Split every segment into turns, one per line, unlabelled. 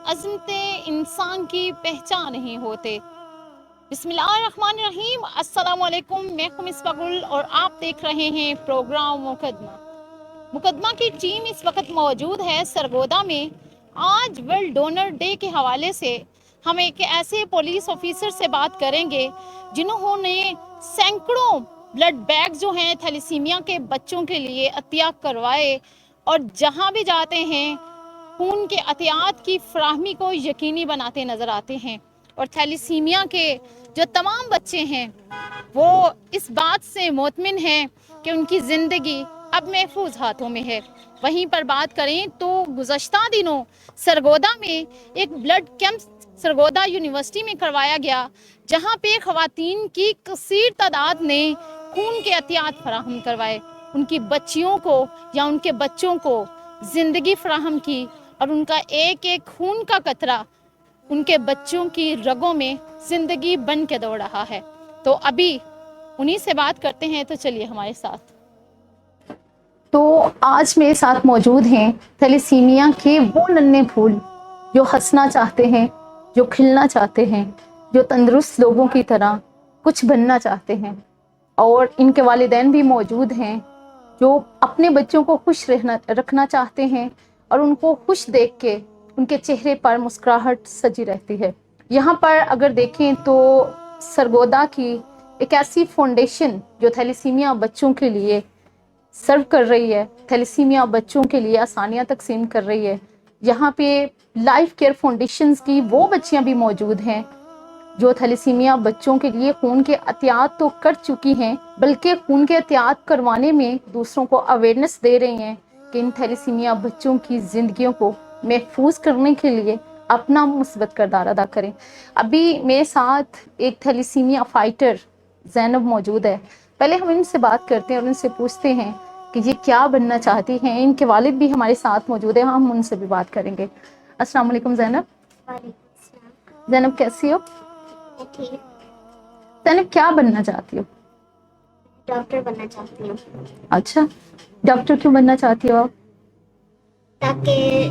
عظمتیں انسان کی پہچان نہیں ہوتے۔ بسم اللہ الرحمن الرحیم۔ السلام علیکم، میں مصباح گل اور آپ دیکھ رہے ہیں پروگرام مقدمہ کی ٹیم اس وقت موجود ہے سرگودا میں۔ آج ورلڈ ڈونر ڈے کے حوالے سے ہم ایک ایسے پولیس آفیسر سے بات کریں گے جنہوں نے سینکڑوں بلڈ بیگ جو ہیں تھیلیسیمیا کے بچوں کے لیے عطیہ کروائے، اور جہاں بھی جاتے ہیں خون کے عطیات کی فراہمی کو یقینی بناتے نظر آتے ہیں، اور تھیلیسیمیا کے جو تمام بچے ہیں وہ اس بات سے مطمئن ہیں کہ ان کی زندگی اب محفوظ ہاتھوں میں ہے۔ وہیں پر بات کریں تو گزشتہ دنوں سرگودا میں ایک بلڈ کیمپ سرگودا یونیورسٹی میں کروایا گیا، جہاں پہ خواتین کی کثیر تعداد نے خون کے عطیات فراہم کروائے، ان کی بچیوں کو یا ان کے بچوں کو زندگی فراہم کی، اور ان کا ایک ایک خون کا قطرہ ان کے بچوں کی رگوں میں زندگی بن کے دوڑ رہا ہے۔ تو ابھی انہی سے بات کرتے ہیں، تو چلیے ہمارے ساتھ۔ تو آج میرے ساتھ موجود ہیں تھیلیسیمیا کے وہ ننھے پھول جو ہنسنا چاہتے ہیں، جو کھلنا چاہتے ہیں، جو تندرست لوگوں کی طرح کچھ بننا چاہتے ہیں، اور ان کے والدین بھی موجود ہیں جو اپنے بچوں کو خوش رکھنا چاہتے ہیں، اور ان کو خوش دیکھ کے ان کے چہرے پر مسکراہٹ سجی رہتی ہے۔ یہاں پر اگر دیکھیں تو سرگودا کی ایک ایسی فاؤنڈیشن جو تھیلیسیمیا بچوں کے لیے سرو کر رہی ہے، تھیلیسیمیا بچوں کے لیے آسانیاں تقسیم کر رہی ہے۔ یہاں پہ لائف کیئر فاؤنڈیشنز کی وہ بچیاں بھی موجود ہیں جو تھیلیسیمیا بچوں کے لیے خون کے عطیات تو کر چکی ہیں، بلکہ خون کے عطیات کروانے میں دوسروں کو اویئرنیس دے رہی ہیں کہ ان تھیلیسیمیا بچوں کی زندگیوں کو محفوظ کرنے کے لیے اپنا مثبت کردار ادا کریں۔ ابھی میرے ساتھ ایک تھیلیسیمیا فائٹر زینب موجود ہے۔ پہلے ہم ان سے بات کرتے ہیں اور ان سے پوچھتے ہیں کہ یہ کیا بننا چاہتی ہیں۔ ان کے والد بھی ہمارے ساتھ موجود ہیں، ہم ان سے بھی بات کریں گے۔ السلام علیکم زینب۔
وعلیکم السلام۔
زینب کیسی ہو؟
میں ٹھیک،
زینب کیا بننا چاہتی ہو؟
ڈاکٹر بننا چاہتی ہوں
اچھا، ڈاکٹر کیوں بننا چاہتی ہو آپ؟
تاکہ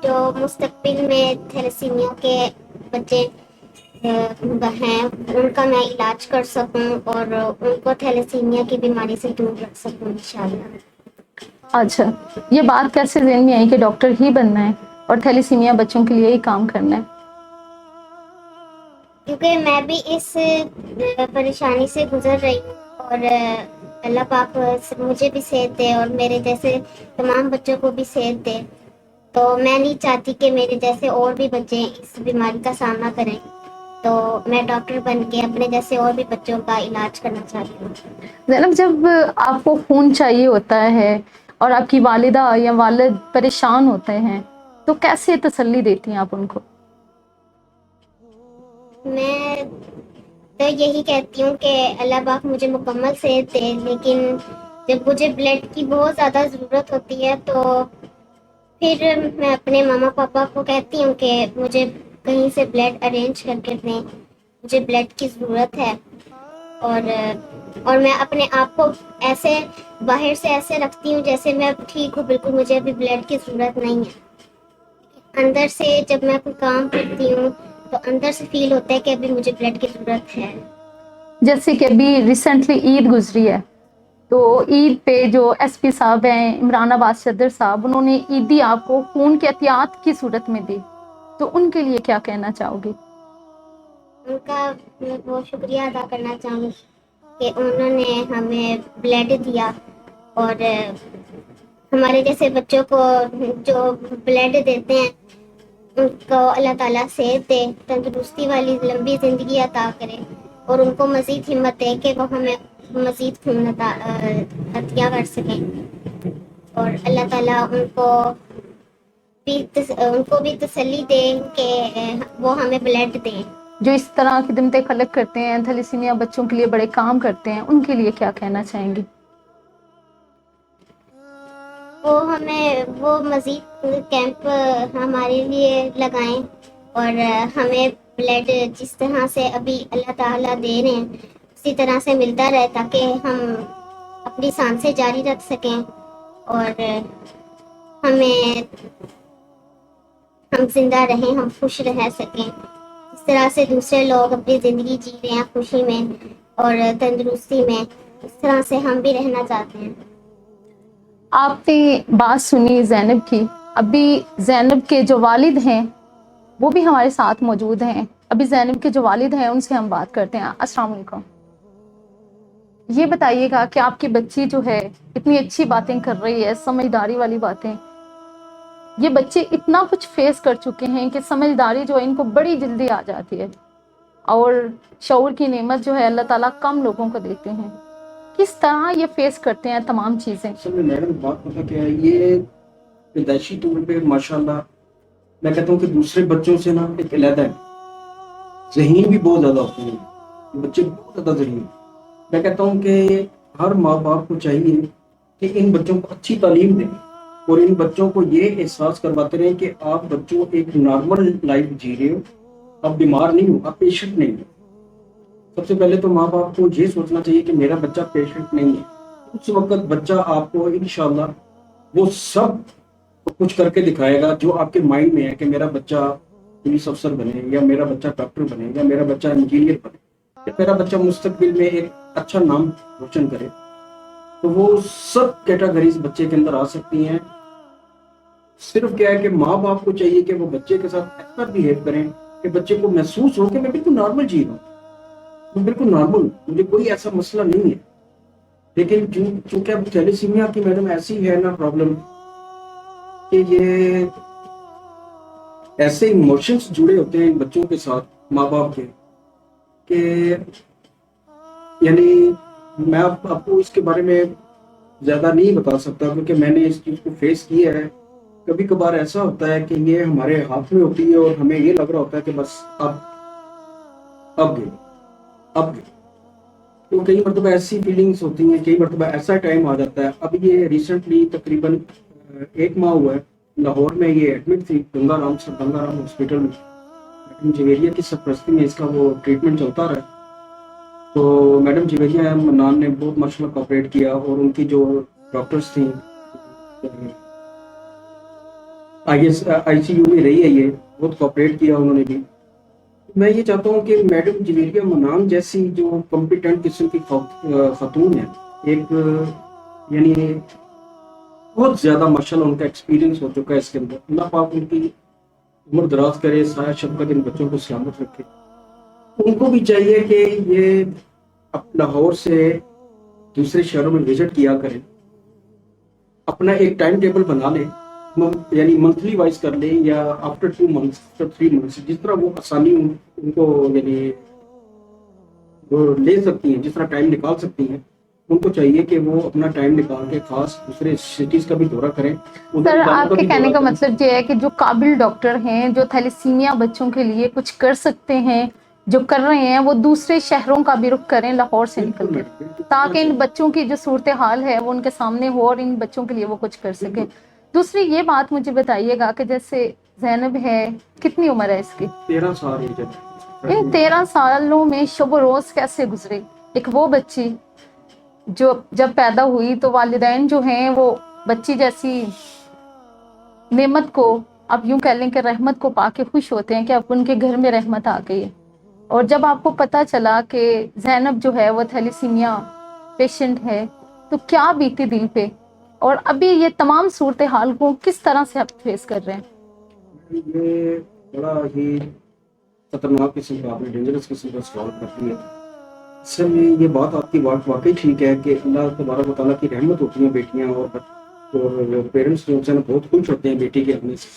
جو مستقبل میں تھیلیسیمیا کے بچے ہیں ان کا میں علاج کر سکوں اور ان کو تھیلیسیمیا کی بیماری سے دور رکھ سکوں انشاءاللہ۔
اچھا، یہ بات کیسے ذہن میں آئی کہ ڈاکٹر ہی بننا ہے اور تھیلیسیمیا بچوں کے لیے ہی کام کرنا ہے؟
کیونکہ میں بھی اس پریشانی سے گزر رہی ہوں، اور اللہ پاک مجھے بھی صحت دے اور میرے جیسے تمام بچوں کو بھی صحت دے، تو میں نہیں چاہتی کہ میرے جیسے اور بھی بچے اس بیماری کا سامنا کریں، تو میں ڈاکٹر بن کے اپنے جیسے اور بھی بچوں کا علاج کرنا چاہتی ہوں۔
زینب، جب آپ کو خون چاہیے ہوتا ہے اور آپ کی والدہ یا والد پریشان ہوتے ہیں تو کیسے تسلی دیتی ہیں آپ ان کو؟
میں تو یہی کہتی ہوں کہ اللہ پاک مجھے مکمل صحت دے، لیکن جب مجھے بلڈ کی بہت زیادہ ضرورت ہوتی ہے تو پھر میں اپنے ماما پاپا کو کہتی ہوں کہ مجھے کہیں سے بلڈ ارینج کر کے دیں، مجھے بلڈ کی ضرورت ہے، اور میں اپنے آپ کو ایسے باہر سے ایسے رکھتی ہوں جیسے میں ٹھیک ہوں، بالکل مجھے ابھی بلڈ کی ضرورت نہیں ہے۔ اندر سے جب میں کوئی کام کرتی ہوں تو اندر سے فیل ہوتا ہے کہ ابھی مجھے بلڈ کی ضرورت ہے۔
جیسے کہ ابھی ریسنٹلی عید گزری ہے، تو عید پہ جو ایس پی صاحب ہیں عمران عباس صدر صاحب، انہوں نے عیدی آپ کو خون کے عطیات کی صورت میں دی، تو ان کے لیے کیا کہنا چاہو گی؟
ان کا میں بہت شکریہ ادا کرنا چاہوں گی کہ انہوں نے ہمیں بلڈ دیا، اور ہمارے جیسے بچوں کو جو بلڈ دیتے ہیں ان کو اللہ تعالیٰ صحت دے، تندرستی والی لمبی زندگی عطا کرے، اور ان کو مزید ہمت دے کہ وہ ہمیں مزید خون عطیہ کر سکیں، اور اللہ تعالیٰ ان کو بھی تسلی دے کہ وہ ہمیں بلڈ دیں۔
جو اس طرح خدمتیں خلق کرتے ہیں، تھیلیسیمیا بچوں کے لیے بڑے کام کرتے ہیں، ان کے لیے کیا کہنا چاہیں گی؟
وہ مزید کیمپ ہمارے لیے لگائیں، اور ہمیں بلڈ جس طرح سے ابھی اللہ تعالیٰ دے رہے ہیں اسی طرح سے ملتا رہے، تاکہ ہم اپنی سانسیں جاری رکھ سکیں، اور ہمیں ہم زندہ رہیں، ہم خوش رہ سکیں، اس طرح سے دوسرے لوگ اپنی زندگی جی رہے ہیں خوشی میں اور تندرستی میں، اس طرح سے ہم بھی رہنا چاہتے ہیں۔
آپ نے بات سنی زینب کی، ابھی زینب کے جو والد ہیں وہ بھی ہمارے ساتھ موجود ہیں، ابھی زینب کے جو والد ہیں ان سے ہم بات کرتے ہیں۔ السلام علیکم، یہ بتائیے گا کہ آپ کی بچی جو ہے اتنی اچھی باتیں کر رہی ہے، سمجھداری والی باتیں، یہ بچے اتنا کچھ فیس کر چکے ہیں کہ سمجھداری جو ہے ان کو بڑی جلدی آ جاتی ہے، اور شعور کی نعمت جو ہے اللہ تعالیٰ کم لوگوں کو دیتے ہیں، کس طرح یہ فیس کرتے ہیں تمام چیزیں؟
اصل میں میڈم بات پتہ کیا ہے، یہ پیدائشی طور پہ ماشاءاللہ میں کہتا ہوں کہ دوسرے بچوں سے نا ایک علیحدہ ہے، ذہین بھی بہت زیادہ ہوتے ہیں بچے، بہت زیادہ ذہین ہیں۔ میں کہتا ہوں کہ ہر ماں باپ کو چاہیے کہ ان بچوں کو اچھی تعلیم دیں اور ان بچوں کو یہ احساس کرواتے رہیں کہ آپ بچوں ایک نارمل لائف جی رہے ہو، آپ بیمار نہیں ہو، آپ پیشنٹ نہیں ہو۔ سب سے پہلے تو ماں باپ کو یہ سوچنا چاہیے کہ میرا بچہ پیشنٹ نہیں ہے، اس وقت بچہ آپ کو انشاءاللہ وہ سب کچھ کر کے دکھائے گا جو آپ کے مائنڈ میں ہے کہ میرا بچہ پولیس افسر بنے، یا میرا بچہ ڈاکٹر بنے، یا میرا بچہ انجینئر بنے، یا میرا بچہ مستقبل میں ایک اچھا نام روشن کرے۔ تو وہ سب کیٹاگریز بچے کے اندر آ سکتی ہیں۔ صرف کیا ہے کہ ماں باپ کو چاہیے کہ وہ بچے کے ساتھ ایسا بہیو کریں کہ بچے کو محسوس ہو کہ میں بالکل نارمل جی رہا ہوں، میں بالکل نارمل ہوں، مجھے کوئی ایسا مسئلہ نہیں ہے۔ لیکن چونکہ اب تھیلیسیمیا کی میڈم ایسی ہے نا پرابلم کہ یہ ایسے ایموشنز جڑے ہوتے ہیں ان بچوں کے ساتھ ماں باپ کے کہ یعنی میں آپ کو اس کے بارے میں زیادہ نہیں بتا سکتا، کیونکہ میں نے اس چیز کو فیس کیا ہے۔ کبھی کبھار ایسا ہوتا ہے کہ یہ ہمارے ہاتھ میں ہوتی ہے اور ہمیں یہ لگ رہا ہوتا ہے کہ بس اب گئے۔ تو کئی مرتبہ ایسی فیلنگز ہوتی ہیں، کئی مرتبہ ایسا ٹائم آ جاتا ہے۔ اب یہ ریسنٹلی تقریباً 1 ماہ ہوا ہے، لاہور میں یہ ایڈمٹ تھی گنگا رام ہاسپٹل میں، میڈم جویریہ کی سرپرستی میں اس کا وہ ٹریٹمنٹ چلتا رہا۔ تو میڈم جویریہ منان نے بہت ماشاءاللہ کوآپریٹ کیا، اور ان کی جو ڈاکٹرز تھیں آئی سی یو میں رہی ہے، یہ بہت کوآپریٹ کیا انہوں نے بھی۔ میں یہ چاہتا ہوں کہ میڈم جویریہ منان جیسی جو کمپیٹنٹ قسم کی خاتون ہے، ایک یعنی بہت زیادہ ماشاءاللہ ان کا ایکسپیرینس ہو چکا ہے اس کے اندر، اللہ پاک ان کی عمر دراز کرے، سایہ شفقت ان بچوں کو سلامت رکھے۔ ان کو بھی چاہیے کہ یہ لاہور سے دوسرے شہروں میں وزٹ کیا کریں، اپنا ایک ٹائم ٹیبل بنا لیں، یعنی منتھلی وائز کر لیں یا آفٹر 2 months after 3 months، جس طرح وہ آسانی ان کو یعنی وہ لے سکتی ہیں، جس طرح ٹائم نکال سکتی ہیں، ان کو چاہیے کہ وہ اپنا ٹائم نکال کے خاص دوسرے سٹیز کا بھی دورہ کریں۔
سر آپ کے کہنے کا مطلب یہ ہے کہ جو قابل ڈاکٹر ہیں جو تھیلیسیمیا بچوں کے لیے کچھ کر سکتے ہیں، جو کر رہے ہیں، وہ دوسرے شہروں کا بھی رخ کریں لاہور سے نکل کے، تاکہ ان بچوں کی جو صورتحال ہے وہ ان کے سامنے ہو اور ان بچوں کے لیے وہ کچھ کر سکیں۔ دوسری یہ بات مجھے بتائیے گا کہ جیسے زینب ہے، کتنی عمر ہے اس کی؟
13 سال ہے جب۔
ان 13 سالوں میں شب و روز کیسے گزرے؟ ایک وہ بچی جو جب پیدا ہوئی تو والدین جو ہیں وہ بچی جیسی نعمت کو، اب یوں کہہ لیں کہ رحمت کو پا کے خوش ہوتے ہیں کہ اب ان کے گھر میں رحمت آ گئی ہے۔ اور جب آپ کو پتا چلا کہ زینب جو ہے وہ تھیلیسیمیا پیشنٹ ہے تو کیا بیتی دل پہ، اور ابھی یہ تمام صورتحال کو کس طرح سے آپ فیس کر رہے ہیں؟
یہ بڑا ہی خطرناک قسم کا، آپ نے ڈینجرس قسم کا سوال کر دیا۔ اصل میں یہ بات آپ کی واقعی ٹھیک ہے کہ اللہ تبارک و تعالیٰ کی رحمت ہوتی ہیں بیٹیاں، اور پیرنٹس جو ہیں بہت خوش ہوتے ہیں بیٹی کے آنے سے۔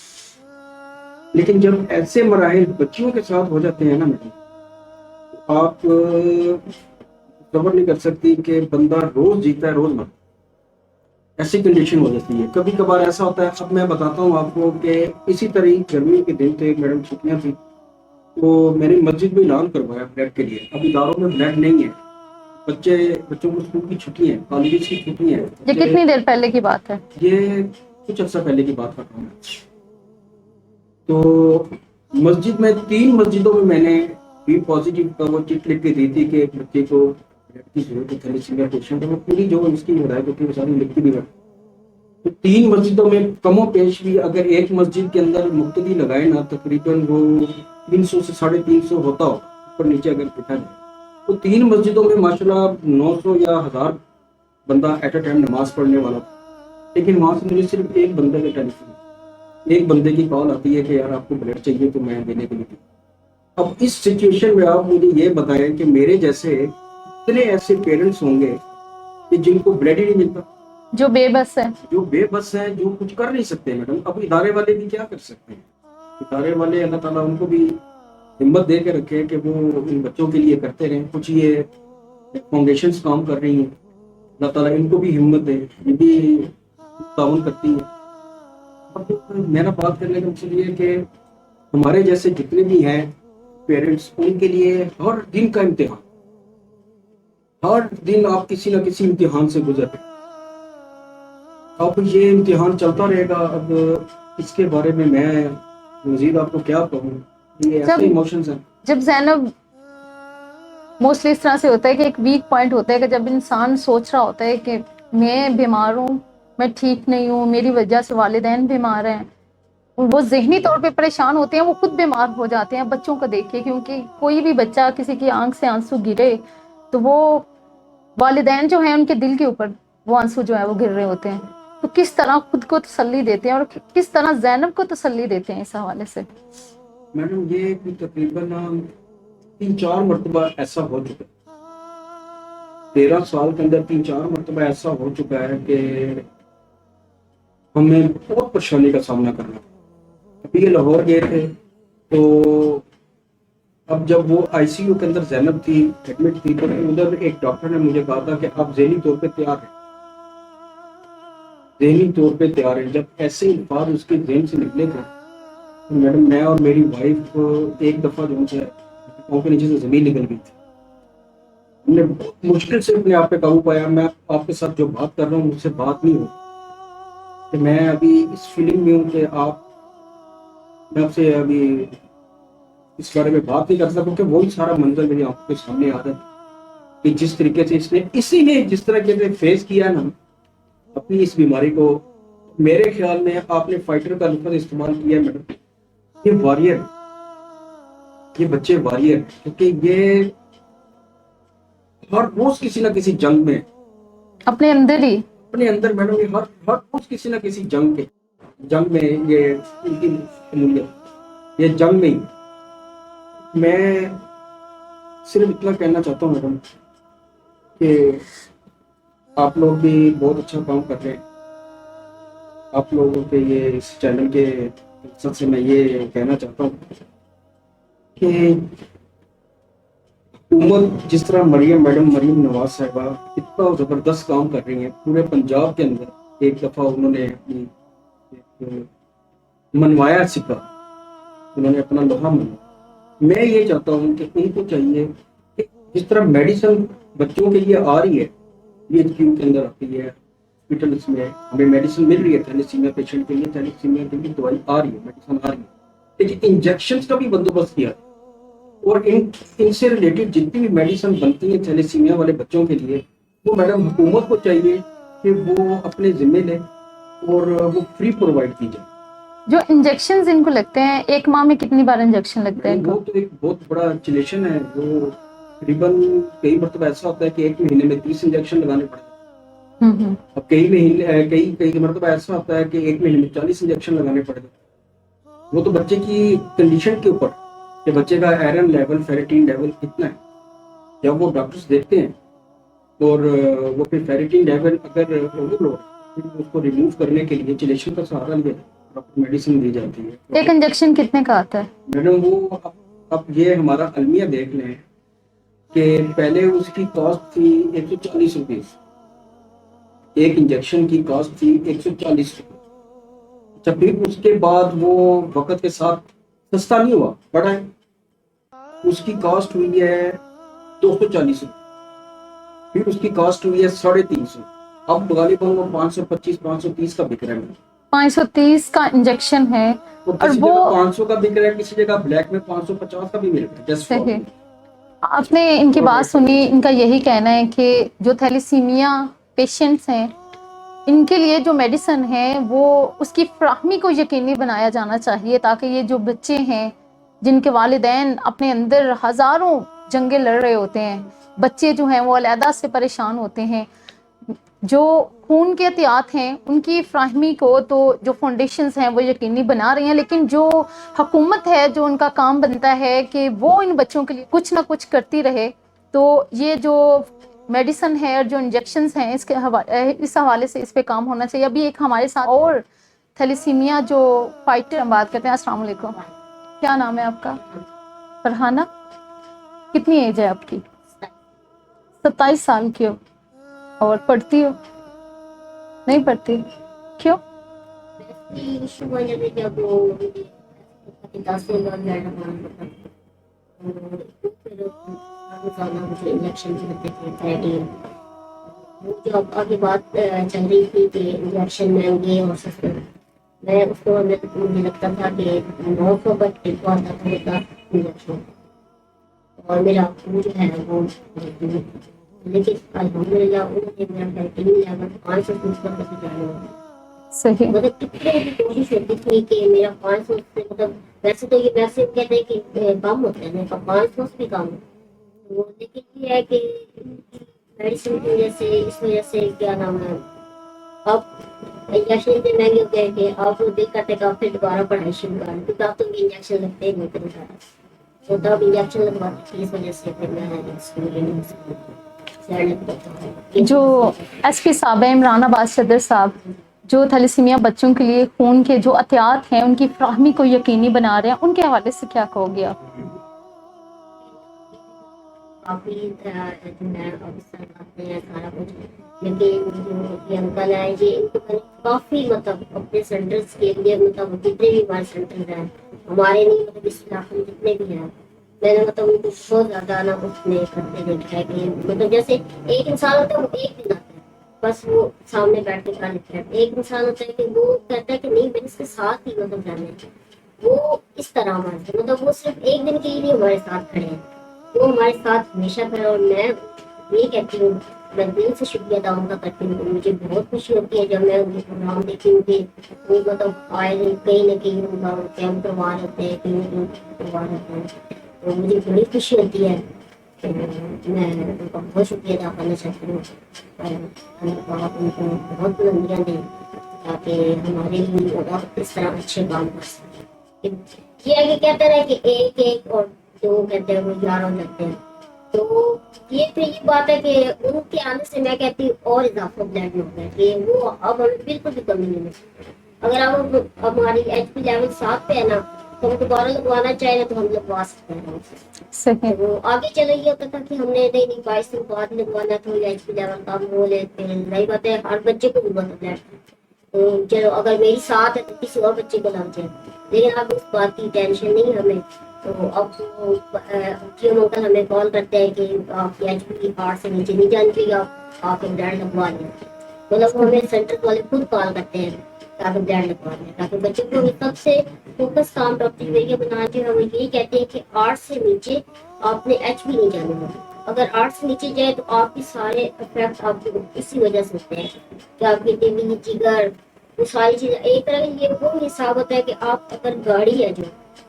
لیکن جب ایسے مراحل بچیوں کے ساتھ ہو جاتے ہیں نا میڈم، آپ صبر نہیں کر سکتی کہ بندہ روز جیتا ہے روز مرتا، ایسی کنڈیشن ہو جاتی ہے۔ کبھی کبھار ایسا ہوتا ہے، اب میں بتاتا ہوں آپ کو کہ اسی طرح گرمیوں کے دن تھے، میڈم چھٹیاں تھیں، تو میں نے مسجد میں اعلان کروایا بلیڈ کے لیے۔ اب اداروں میں بلیڈ نہیں ہے، بچوں کو اسکول کی چھٹی ہیں، کالجز کی چھٹی ہیں۔
یہ کتنی دیر پہلے کی بات ہے؟
یہ کچھ عرصہ پہلے کی بات کر رہا ہوں۔ تو مسجد میں 3 مسجدوں میں نے بی پازیٹیو کا وہ چٹ لکھ کے دی تھی کہ ایک بچے کو بلیڈ کی ضرورت ہے، تھیلیسیمیا پیشنٹ ہے، وہ پوری جو اس کی ہدایت ہوتی ہے وہ ساری لکھ کے دی۔ تو 3 مسجدوں میں کم و بیش بھی اگر ایک مسجد کے اندر مقتدی لگائے نا تقریباً وہ 300 سے 350 ہوتا ہو اوپر نیچے اگر بٹھا جائے تو 3 مسجدوں میں ماشاءاللہ 900 یا 1000 بندہ ایٹ اے ٹائم نماز پڑھنے والا تھا. لیکن وہاں سے مجھے صرف ایک بندے کا ٹیلی فون، ایک بندے کی کال آتی ہے کہ یار آپ کو بلڈ چاہیے تو میں دینے کے لیے دوں. اب اس سچویشن میں آپ مجھے یہ بتائیں کہ میرے جیسے کتنے ایسے پیرنٹس ہوں گے کہ جن کو بلڈ ہی نہیں ملتا،
جو بے بس ہے.
جو بے بس ہیں، جو کچھ کر نہیں سکتے. میڈم اب ادارے والے بھی کیا کر سکتے ہیں؟ ادارے والے اللہ تعالیٰ ان کو بھی ہمت دے کے رکھے کہ وہ ان بچوں کے لیے کرتے رہیں. کچھ یہ فاؤنڈیشنز کام کر رہی ہیں، اللہ تعالیٰ ان کو بھی ہمت دے، یہ بھی تعاون کرتی ہیں. اب میرا بات کرنے کا مقصد یہ ہے کہ ہمارے جیسے جتنے بھی ہیں پیرنٹس، ان کے لیے ہر دن کا امتحان، ہر دن آپ کسی نہ کسی امتحان سے گزر رہے ہیں. اب یہ امتحان چلتا رہے گا. اب اس کے بارے میں مزید آپ کو کیا کہوں، یہ ایسے ایموشنز ہیں.
جب زینب موسٹلی اس طرح سے ہوتا ہے کہ ایک ویک پوائنٹ ہوتا ہے کہ جب انسان سوچ رہا ہوتا ہے کہ میں بیمار ہوں، میں ٹھیک نہیں ہوں، میری وجہ سے والدین بیمار ہیں، وہ ذہنی طور پہ پریشان ہوتے ہیں، وہ خود بیمار ہو جاتے ہیں بچوں کو دیکھ کے. کیونکہ کوئی بھی بچہ کسی کی آنکھ سے آنسو گرے تو وہ والدین جو ہیں ان کے دل کے اوپر وہ آنسو جو ہے وہ گر رہے ہوتے ہیں. تو کس طرح خود کو تسلی دیتے ہیں اور کس طرح زینب کو تسلی دیتے ہیں اس حوالے سے؟
میڈم یہ تقریباً 3-4 مرتبہ ایسا ہو چکا ہے، 13 سال کے اندر 3-4 مرتبہ ایسا ہو چکا ہے کہ ہمیں بہت پریشانی کا سامنا کرنا. ابھی یہ لاہور گئے تھے تو اب جب وہ آئی سی یو کے اندر زینب تھی، ایڈمٹ تھی، تو ادھر ایک ڈاکٹر نے مجھے کہا تھا کہ آپ ذہنی طور پہ تیار ہیں، ذہنی طور پہ تیار ہیں. جب ایسے الفاظ اس کے ذہن سے نکلے تھے تو میڈم میں اور میری وائف ایک دفعہ جو ہے پاؤں کے نیچے سے زمین نکل گئی تھی. ہم نے بہت مشکل سے اپنے آپ پہ قابو پایا. میں آپ کے ساتھ جو بات کر رہا ہوں مجھ سے بات نہیں ہو کہ میں ابھی اس فیلنگ میں ہوں کہ میں آپ سے ابھی اس بارے میں بات نہیں کر سکتا، کیونکہ وہی سارا منظر میری آنکھوں کے سامنے آ رہا ہے کہ جس طریقے سے اس نے اسی نے جس طرح کے فیس کیا نا اپنی اس بیماری کو. میرے خیال میں آپ نے فائٹر کا لفظ استعمال کیا ہے میڈم. یہ وارئر، یہ بچے وارئر، کیونکہ یہ ہر روز کسی نہ کسی جنگ میں
اپنے اندر
میڈم یہ ہر روز کسی نہ کسی جنگ میں یہ ان کی شمولیت، یہ جنگ میں ہی. میں صرف اتنا کہنا چاہتا ہوں میڈم کہ آپ لوگ بھی بہت اچھا کام کر رہے ہیں. آپ لوگوں کے یہ اس چینل کے مقصد سے میں یہ کہنا چاہتا ہوں کہ حکومت جس طرح مریم نواز صاحبہ اتنا زبردست کام کر رہی ہیں پورے پنجاب کے اندر. ایک دفعہ انہوں نے اپنی منوایا سکہ، انہوں نے اپنا لوہا منوایا. میں یہ چاہتا ہوں کہ ان کو چاہیے کہ جس طرح میڈیسن بچوں کے لیے آ رہی ہے، PHQ کے اندر آتی ہے، ہاسپٹلس میں ہمیں میڈیسن مل رہی ہے، تھیلیسیمیا پیشنٹ کے لیے تھیلیسیمیا کے لیے دوائی آ رہی ہے، میڈیسن آ رہی ہے، لیکن انجیکشنز کا بھی بندوبست کیا ہے. اور ان سے ریلیٹڈ جتنی بھی میڈیسن بنتی ہیں تھیلیسیمیا والے بچوں کے لیے، وہ میڈم حکومت کو چاہیے کہ وہ اپنے ذمے لے اور وہ فری پرووائڈ کی جائے.
جو انجیکشنز ان کو لگتے ہیں، ایک ماہ میں کتنی بار انجیکشن لگتا ہے ان
وہ
کو؟
تو ایک بہت بڑا چلیشن ہے. وہ تقریباً کئی مرتبہ ایسا ہوتا ہے کہ ایک مہینے میں 30 انجیکشن لگانے پڑتے ہیں. اب کئی مرتبہ ایسا ہوتا ہے کہ ایک مہینے میں 40 انجیکشن لگانے پڑتے ہیں. وہ تو بچے کی کنڈیشن کے اوپر کہ بچے کا آئرن لیول، فیریٹین لیول کتنا ہے. جب وہ ڈاکٹرز دیکھتے ہیں اور وہ پھر فیریٹین لیول اگر اوور ہو پھر اس کو ریموو کرنے کے لیے چلیشن کا سہارا لیا میڈیسن دی جاتی ہے.
ایک انجیکشن کتنے کا آتا ہے
میڈم وہ اب یہ ہمارا المیہ دیکھ لیں کہ پہلے اس کی کاسٹ تھی 140 روپیز، ایک انجیکشن کی کاسٹ تھی 140 روپیز. جب پھر اس کے بعد وہ وقت کے ساتھ سستا نہیں ہوا، بڑا ہے، اس کی کاسٹ ہوئی ہے 240 روپیے، پھر اس کی کاسٹ ہوئی ہے 350. اب غالباً وہ 525-530 کا بک رہا ہے.
530 کا انجیکشن ہے
اور
اور
کسی
وہ
جگہ 500 کا بک رہا ہے، کسی جگہ بلیک میں 550 کا بھی مل رہا ہے.
صحیح. آپ نے ان کی بات سنی، ان کا یہی کہنا ہے کہ جو تھیلیسیمیا پیشنٹس ہیں ان کے لیے جو میڈیسن ہے وہ اس کی فراہمی کو یقینی بنایا جانا چاہیے، تاکہ یہ جو بچے ہیں جن کے والدین اپنے اندر ہزاروں جنگیں لڑ رہے ہوتے ہیں، بچے جو ہیں وہ علیحدہ سے پریشان ہوتے ہیں، جو خون کے احتیاط ہیں ان کی فراہمی کو تو جو فاؤنڈیشنز ہیں وہ یقینی بنا رہی ہیں، لیکن جو حکومت ہے جو ان کا کام بنتا ہے کہ وہ ان بچوں کے لیے کچھ نہ کچھ کرتی رہے، تو یہ جو میڈیسن ہے اور جو انجیکشنز ہیں اس حوالے سے اس پہ کام ہونا چاہیے۔ ابھی ایک ہمارے ساتھ اور تھیلیسیمیا جو فائٹر ہم بات کرتے ہیں۔ السلام علیکم، کیا نام ہے آپ کا؟ فرحانہ، کتنی ایج ہے آپ کی؟ 27 سال کی ہو، اور پڑھتی ہو؟ نہیں پڑھتی، کیوں؟
جو آگے بات چل رہی تھی کہ انجیکشن مہنگے اور سستے، میں اس کو مجھے لگتا تھا کہ 900 کا ٹیپ آتا تھا کا انجیکشن، اور میرا جو ہے وہ، لیکن الحمدللہ انہوں نے میرا بیٹری لیول 500 پر جانے والا،
صحیح۔
مطلب کتنے بھی کوشش ہوتی تھی کہ میرا 500 سے، مطلب ویسے تو یہ ویسے کہتے ہیں کہ کم ہوتا ہے، میرے پاس 500 سے بھی کم ہے، وہ لیکن یہ ہے کہ میڈیسن کی وجہ سے، اس وجہ سے کیا نام ہے، اب انجیکشن اتنے مہنگے ہو گئے کہ آپ کو دل کرتے کہ آپ پھر دوبارہ پڑھائی شروع کریں، کیونکہ آپ تو انجیکشن لگتے ہی نہیں کریں، تو تب انجیکشن لگواتے تھے، اس وجہ سے پھر میں اسکول نہیں ہو سکتی۔
جو ایس پی صاحب ہیں عمران آباد صدر صاحب، جو تھیلیسیمیا بچوں کے لیے خون کے جو عطیات ہیں ان کی فراہمی کو یقینی بنا رہے ہیں، ان کے حوالے سے کیا کہو گے آپ؟
کافی جو ہے افسر آتے ہیں سارا کچھ، لیکن جو یہ انکل ہے یہ ان کو میں نے کافی مطلب اپنے سینٹرس کے لیے، مطلب جتنے بھی ہمارے سینٹر ہیں ہمارے نہیں، مطلب اس علاقے میں جتنے بھی ہیں، میں نے مطلب ان کو بہت زیادہ نا اس میں کرتے دیکھا ہے کہ مطلب جیسے ایک انسان ہوتا ہے وہ ایک دن آتا ہے بس وہ سامنے بیٹھ کے کھا لیتا ہے، ایک انسان ہوتا ہے کہ وہ کہتا ہے کہ نہیں میں اس کے ساتھ ہی مطلب جانا ہے، وہ اس طرح ہمارے مطلب وہ صرف ایک دن کے لیے ہمارے ساتھ کھڑے ہیں، وہ ہمارے ساتھ ہمیشہ کھڑا، اور میں یہ کہتی ہوں، میں دل سے شکریہ ادا ان کا کرتی ہوں، مجھے بہت خوشی ہوتی ہے جب میں ان کے پروگرام دیکھتی ہوں کہ وہ مطلب آئے کہیں نہ کہیں ان کا کیمپ کروا رہتے ہیں، کہیں نہ کہیں کروا رہتے ہیں، تو مجھے بڑی خوشی ہوتی ہے، تو میں ان کا بہت شکریہ ادا کرنا چاہتی ہوں، اور اللہ پاک ان کو بہت بلندیاں دیں تاکہ ہمارے لیے اور اس طرح اچھے کام کر سکیں۔ یہ ہے کہ کہتے ہیں کہ ایک ایک اور دو کہتے ہیں وہ 11 ہو جاتے ہیں، تو یہ پھر یہ بات ہے کہ ان کے آنے سے میں کہتی ہوں اور اضافہ بلڈ میں ہوتا ہے کہ وہ اب ہمیں بالکل بھی کمی نہیں ملتی، اگر اب ہماری ایچ پی لیول 7 پہ ہے نا تو ہم دوبارہ لگوانا چاہیں نا تو ہم لگوا سکتے ہیں،
صحیح۔
تو وہ آگے چلے یہ ہوتا تھا کہ ہم نے نہیں 22 دن بعد لگوانا تھا، ایچ پی لیول کم ہو لیتے ہیں، نئی بات ہے ہر بچے کو بھی بہت بلڈ، تو چلو اگر میری ساتھ ہے تو کسی اور بچے کو لگ جائے، لیکن اب اس بات کی ٹینشن نہیں ہمیں، تو اب کیوں انکل ہمیں کال کرتے ہیں کہ آپ کی ایچ پی 8 سے نیچے نہیں جانی چاہیے، آپ بلڈ لگوا لیں، مطلب وہ ہمیں سینٹر والے خود کال کرتے ہیں تاکہ بلڈ لگوا لیں، تاکہ بچوں کو سب سے فوکس کام ڈاکٹر ویریہ بنا کے ہمیں یہی کہتے ہیں کہ 8 سے نیچے آپ نے ایچ پی نہیں جانے والی، اگر 8 سے نیچے جائے تو آپ کے سارے افیکٹ آپ کو اسی وجہ سے ہوتے ہیں کہ آپ کی دل، جگر، وہ ساری چیزیں ایک طرح یہ وہ حساب ہوتا ہے کہ آپ اگر گاڑی ہے جو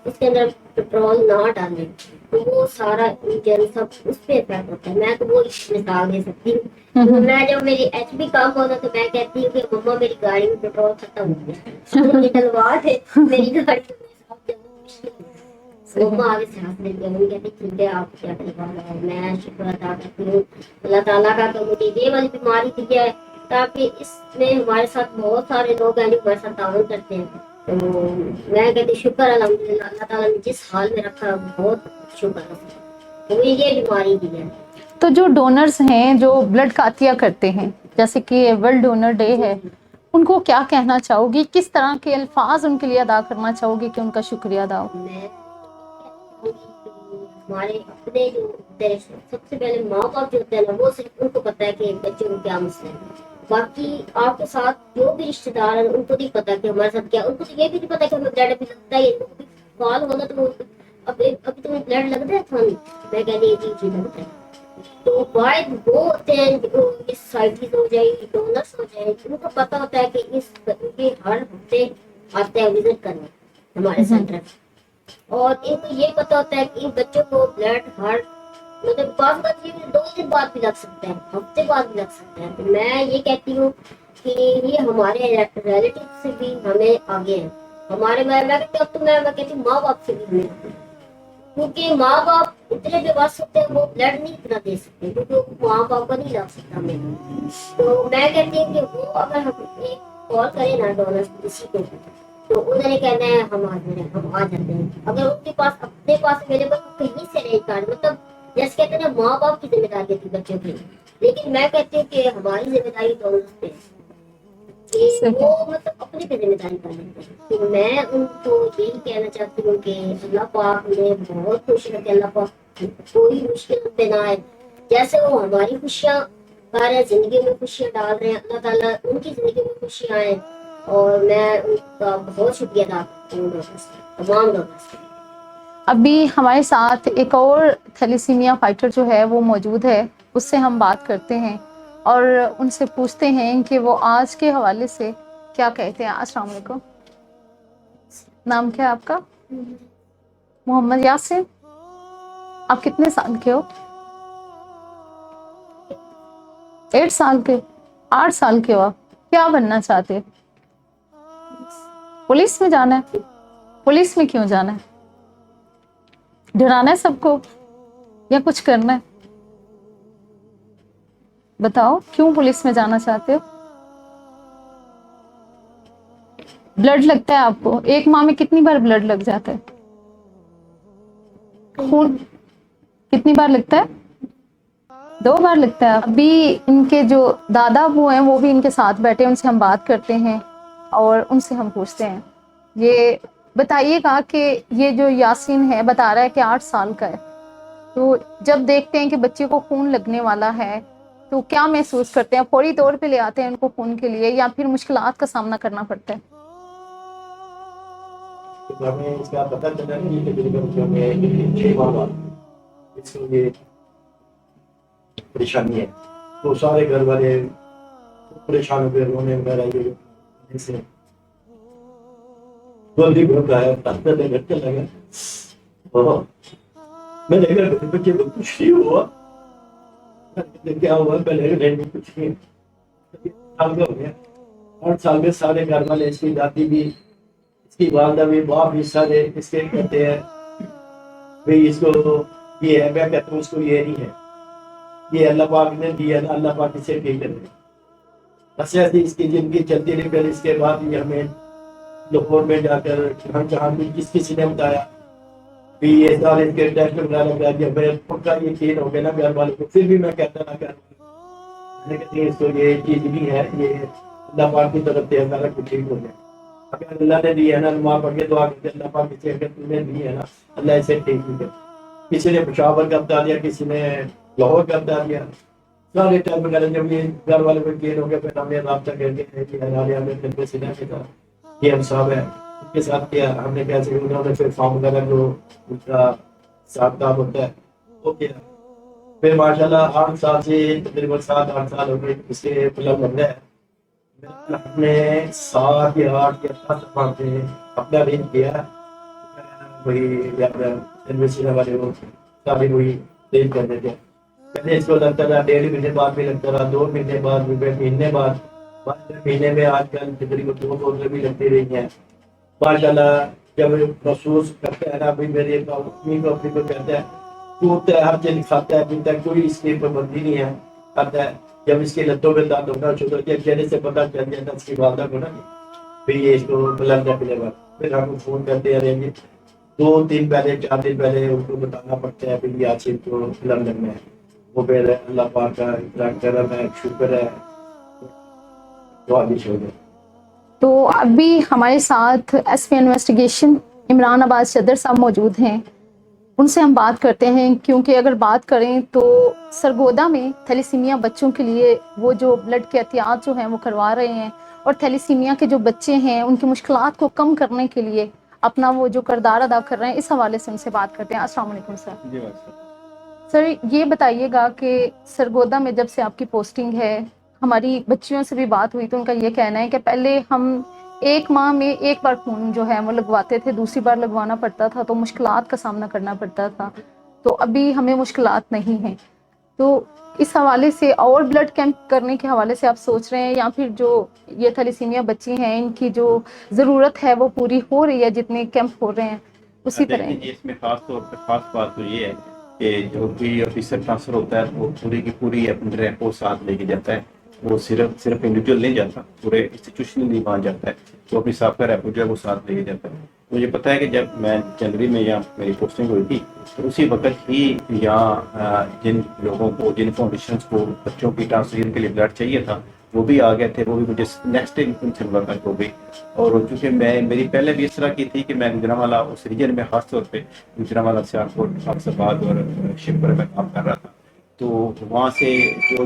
اس کے اندر پیٹرول نہ ڈالیں تو وہ سارا انجن سب اس پہ افیکٹ ہوتا ہے، میں تو وہ مثال دے سکتی ہوں، میں جب میری ایچ پی کام ہوتا تو میں کہتی ہوں کہ مما میری گاڑی میں پیٹرول ختم ہو گیا، ڈلوا دے میری گاڑی مما آگے سے ہنس لیتی ہے، ممی کہتی ٹھیک ہے آپ کیا ڈلوا رہے ہیں، میں شکر ادا کرتی ہوں اللہ تعالیٰ کا کہ مجھے یہ والی بیماری دی ہے، تاکہ اس میں ہمارے ساتھ بہت سارے لوگ ہیں جو ہمارے ساتھ تعاون کرتے ہیں، تو میں کہتی شکر الحمدللہ اللہ تعالیٰ نے جس حال میں رکھا بہت شکر ہے، مجھے یہ بیماری دی ہے۔
تو جو ڈونرز ہیں جو بلڈ کا عطیہ کرتے ہیں، جیسے کہ ورلڈ ڈونر ڈے ہے، ان کو کیا کہنا چاہو گی، کس طرح کے الفاظ ان کے لیے ادا کرنا چاہو گی کہ ان کا شکریہ ادا ہو؟
میں ہمارے اپنے جو سب سے پہلے ماں باپ جو ہوتے ہیں نا وہ صرف ان کو پتا ہے کہ بچوں کو کیا مسئلہ ہے، باقی آپ کے ساتھ جو بھی رشتے دار ہیں ان کو نہیں پتا کہ ہمارے ساتھ کیا، ان کو تو یہ بھی نہیں پتا کہ ہمیں بلڈ ابھی لگتا ہے، کال ہوگا تو ابھی تمہیں بلڈ لگتا ہے تھوڑی، میں کہہ رہی جی جی لگتا ہے، تو واحد وہ ہوتے ہیں جو اس سائٹیز ہو جائے ڈونرس ہو جائے ان کو پتہ ہوتا ہے کہ اس کے ہر ہفتے آتے ہیں وزٹ کرنے ہمارے سینٹر میں، اور ان کو یہ پتہ ہوتا ہے کہ ان بچوں کو بلڈ ہر مطلب بعض بات یہ 2 دن بعد بھی لگ سکتا ہے، ہفتے بعد بھی لگ سکتا ہے. تو میں یہ کہتی ہوں کہ یہ ہمارے ریلیٹیو سے بھی ہمیں آگے ہیں، ہمارے میں کہتی ہوں اب تو میں کہتی ہوں ماں باپ سے بھی ہمیں آگے ہیں. کیونکہ ماں باپ اتنے بے بس ہوتے ہیں وہ بلڈ نہیں اتنا دے سکتے کیونکہ ماں باپ کو نہیں لگ سکتا ہمیں. تو میں کہتی ہوں کہ وہ اگر ہم ایک کال کریں نا ڈونر کسی کو تو انہوں نے کہنا ہے ہم حاضر ہیں، ہم آ جاتے ہیں. اگر ان کے پاس اپنے پاس اویلیبل کہیں سے نہیں کر مطلب جیسے کہتے ہیں نا ماں باپ کی ذمہ داری تھی بچوں کی، لیکن میں کہتی ہوں کہ ہماری ذمہ داری ڈونرس پہ ہے کہ وہ مطلب اپنی پہ ذمہ داری کر لیتے ہیں. تو میں ان کو یہی کہنا چاہتی ہوں کہ اللہ پاک انہیں بہت خوش رکھے، اللہ پاک کوئی مشکل پہ نہ آئے. جیسے وہ ہماری خوشیاں پا رہے ہیں، زندگی میں خوشیاں ڈال رہے ہیں، اللہ تعالیٰ ان کی زندگی میں خوشیاں آئیں. اور میں ان کا بہت شکریہ ادا کرتی ہوں تمام لوگوں سے.
ابھی ہمارے ساتھ ایک اور تھیلیسیمیا فائٹر جو ہے وہ موجود ہے، اس سے ہم بات کرتے ہیں اور ان سے پوچھتے ہیں کہ وہ آج کے حوالے سے کیا کہتے ہیں. السلام علیکم، نام کیا ہے آپ کا؟ محمد یاسر. آپ کتنے سال کے ہو؟ 8 سال کے. 8 سال کے ہو آپ. کیا بننا چاہتے؟ پولیس میں جانا ہے. پولیس میں کیوں جانا ہے؟ ڈرانا ہے سب کو یا کچھ کرنا ہے؟ بتاؤ کیوں پولیس میں جانا چاہتے ہو؟ بلڈ لگتا ہے آپ کو؟ ایک ماہ میں کتنی بار بلڈ لگ جاتا ہے؟ خون کتنی بار لگتا ہے؟ 2 بار لگتا ہے. ابھی ان کے جو دادا ابو ہیں وہ بھی ان کے ساتھ بیٹھے، ان سے ہم بات کرتے ہیں اور ان سے ہم پوچھتے ہیں. یہ بتائیے گا کہ یہ جو یاسین ہے بتا رہا ہے کہ 8 سال کا ہے، تو جب دیکھتے ہیں کہ بچے کو خون لگنے والا ہے تو کیا محسوس کرتے ہیں؟ فوری طور پہ لے آتے ہیں ان کو خون کے لیے یا پھر مشکلات کا سامنا کرنا پڑتا ہے؟
ہمیں اس کا پتہ چلا کہ تقریباً جو ہے 6 ماہ بعد اس کو یہ پریشانی ہے، تو سارے گھر والے پریشان ہو گئے، رونے وغیرہ یہ جیسے جلدی ہوتا ہے ڈاکٹر نے گھر چلا گیا. میں نے کہا بچے کو کچھ نہیں ہوا. کیا ہوا؟ پہلے نہیں کچھ نہیں. 8 سال کا ہو گیا. 8 سال میں سارے گھر والے، اس کی دادی بھی، اس کی والدہ بھی، باپ بھی، سارے اس کے کہتے ہیں بھئی اس کو یہ ہے. میں کہتا ہوں اس کو یہ نہیں ہے، یہ اللہ پاک نے دیا نا، اللہ پاک اسے ٹھیک کر دے. بس ایسی اس کی زندگی چلتی رہی. پھر اس کے بعد یہ ہمیں لاہور میں جا کر جہاں بھی کسی نے بتایا کہ یہ سارے اس کے ٹیسٹ وغیرہ کر دیا. میں پکا یقین ہو گیا نا گھر والوں کو. پھر بھی میں کہتا نا گھر میں کہتے ہیں اس کو یہ چیز بھی ہے، یہ اللہ پاک کی طرف سے سارا کچھ ٹھیک ہو گیا. اگر اللہ نے دی ہے نا، ماں پڑھ کے دعا کرتے اللہ پاک اسے، اگر تم نے دی ہے نا اللہ اسے ٹھیک نہیں کر. کسی نے پشاور کا بتا دیا، کسی نے لاہور کا بتا دیا. سارے ٹائم وغیرہ جب یہ گھر والے کو یقین ہو گیا پھر ہم نے رابطہ کر کے کہ ہمیں سنا کے تھا یہ ہم صاحب ہے ان کے ساتھ کیا. ہم نے کیسے انہوں نے پھر فارم وغیرہ جو ان کا حساب کتاب ہوتا ہے وہ کیا. پھر ماشاء اللہ 8 سال سے تقریباً 7-8 سال ہو گئے اس کے فلم بن رہا ہے. ہم نے 7 یا 8 یا 10 دفعہ سے اپنا ارینج کیا. وہی یونیورسٹی والے وہ سارے وہی ارینج کر دیتے ہیں. پہلے اس کو لگتا تھا 1.5 مہینے بعد بھی لگتا رہا، 2 مہینے بعد بھی، مہینے بعد. 5 مہینے میں آج کل تقریباً 2 ڈوزیں بھی لگتی رہی ہیں. ماشاء اللہ جب محسوس کرتا ہے نا، ابھی میرے اپنی کو اپنی کو کہتا ہے تو ہر چیز کھاتا ہے پیتا ہے، کوئی اس کی پابندی نہیں ہے، کھاتا ہے. جب اس کی لتوں میں دانت ہونا شروع کیا چہرے سے پتہ چل گیا تھا اس کی والدہ کو نا، پھر یہ اس کو بلند رکھنے لگا. پھر ہم فون کرتے رہیں گے 2 دن پہلے 4 دن پہلے ان کو بتانا پڑتا ہے پھر یہ آج کو بلند رکھنا ہے. وہ پھر اللہ پاک کا اتنا کرم ہے، شکر ہے، دعا بھی چھوڑ دیں.
تو ابھی ہمارے ساتھ ایس پی انویسٹیگیشن عمران عباس صدر صاحب موجود ہیں، ان سے ہم بات کرتے ہیں. کیونکہ اگر بات کریں تو سرگودا میں تھیلیسیمیا بچوں کے لیے وہ جو بلڈ کے احتیاط جو ہیں وہ کروا رہے ہیں، اور تھیلیسیمیا کے جو بچے ہیں ان کی مشکلات کو کم کرنے کے لیے اپنا وہ جو کردار ادا کر رہے ہیں، اس حوالے سے ان سے بات کرتے ہیں. السلام علیکم سر. سر یہ بتائیے گا کہ سرگودا میں جب سے آپ کی پوسٹنگ ہے، ہماری بچیوں سے بھی بات ہوئی تو ان کا یہ کہنا ہے کہ پہلے ہم ایک ماہ میں ایک بار خون جو ہے وہ لگواتے تھے، دوسری بار لگوانا پڑتا تھا تو مشکلات کا سامنا کرنا پڑتا تھا، تو ابھی ہمیں مشکلات نہیں ہیں. تو اس حوالے سے اور بلڈ کیمپ کرنے کے حوالے سے آپ سوچ رہے ہیں، یا پھر جو یہ تھیلیسیمیا بچی ہیں ان کی جو ضرورت ہے وہ پوری ہو رہی ہے جتنے کیمپ ہو رہے ہیں اسی طرح؟
دیکھیں جی، اس میں خاص طور پہ خاص بات تو یہ ہے کہ جو بھی آفیسر ٹرانسفر ہوتا ہے وہ پوری کی پوری اپنی ریپو ساتھ لے کے جاتا ہے. وہ صرف انڈیویجول نہیں جاتا، پورے انسٹیٹیوشنلی وہاں جاتا ہے. تو اپنی سابقہ ریپو جو ہے وہ ساتھ لے کے جاتا ہے. مجھے پتا ہے کہ جب میں جنوری میں یہاں میری پوسٹنگ ہوئی تھی تو اسی وقت ہی یہاں جن لوگوں کو، جن فاؤنڈیشنز کو بچوں کی ٹرانسفیوژن کے لیے بلڈ چاہیے تھا وہ بھی آ گئے تھے. وہ بھی مجھے نیکسٹ ڈے ان سے ملاقات ہو گئی. اور چونکہ میری پہلے بھی اس طرح کی تھی کہ میں گجرانوالہ اس ریجن میں خاص طور پہ گجرانوالہ، سیالکوٹ، فیصل آباد اور شیوپور میں کام کر رہا تھا. تو وہاں سے جو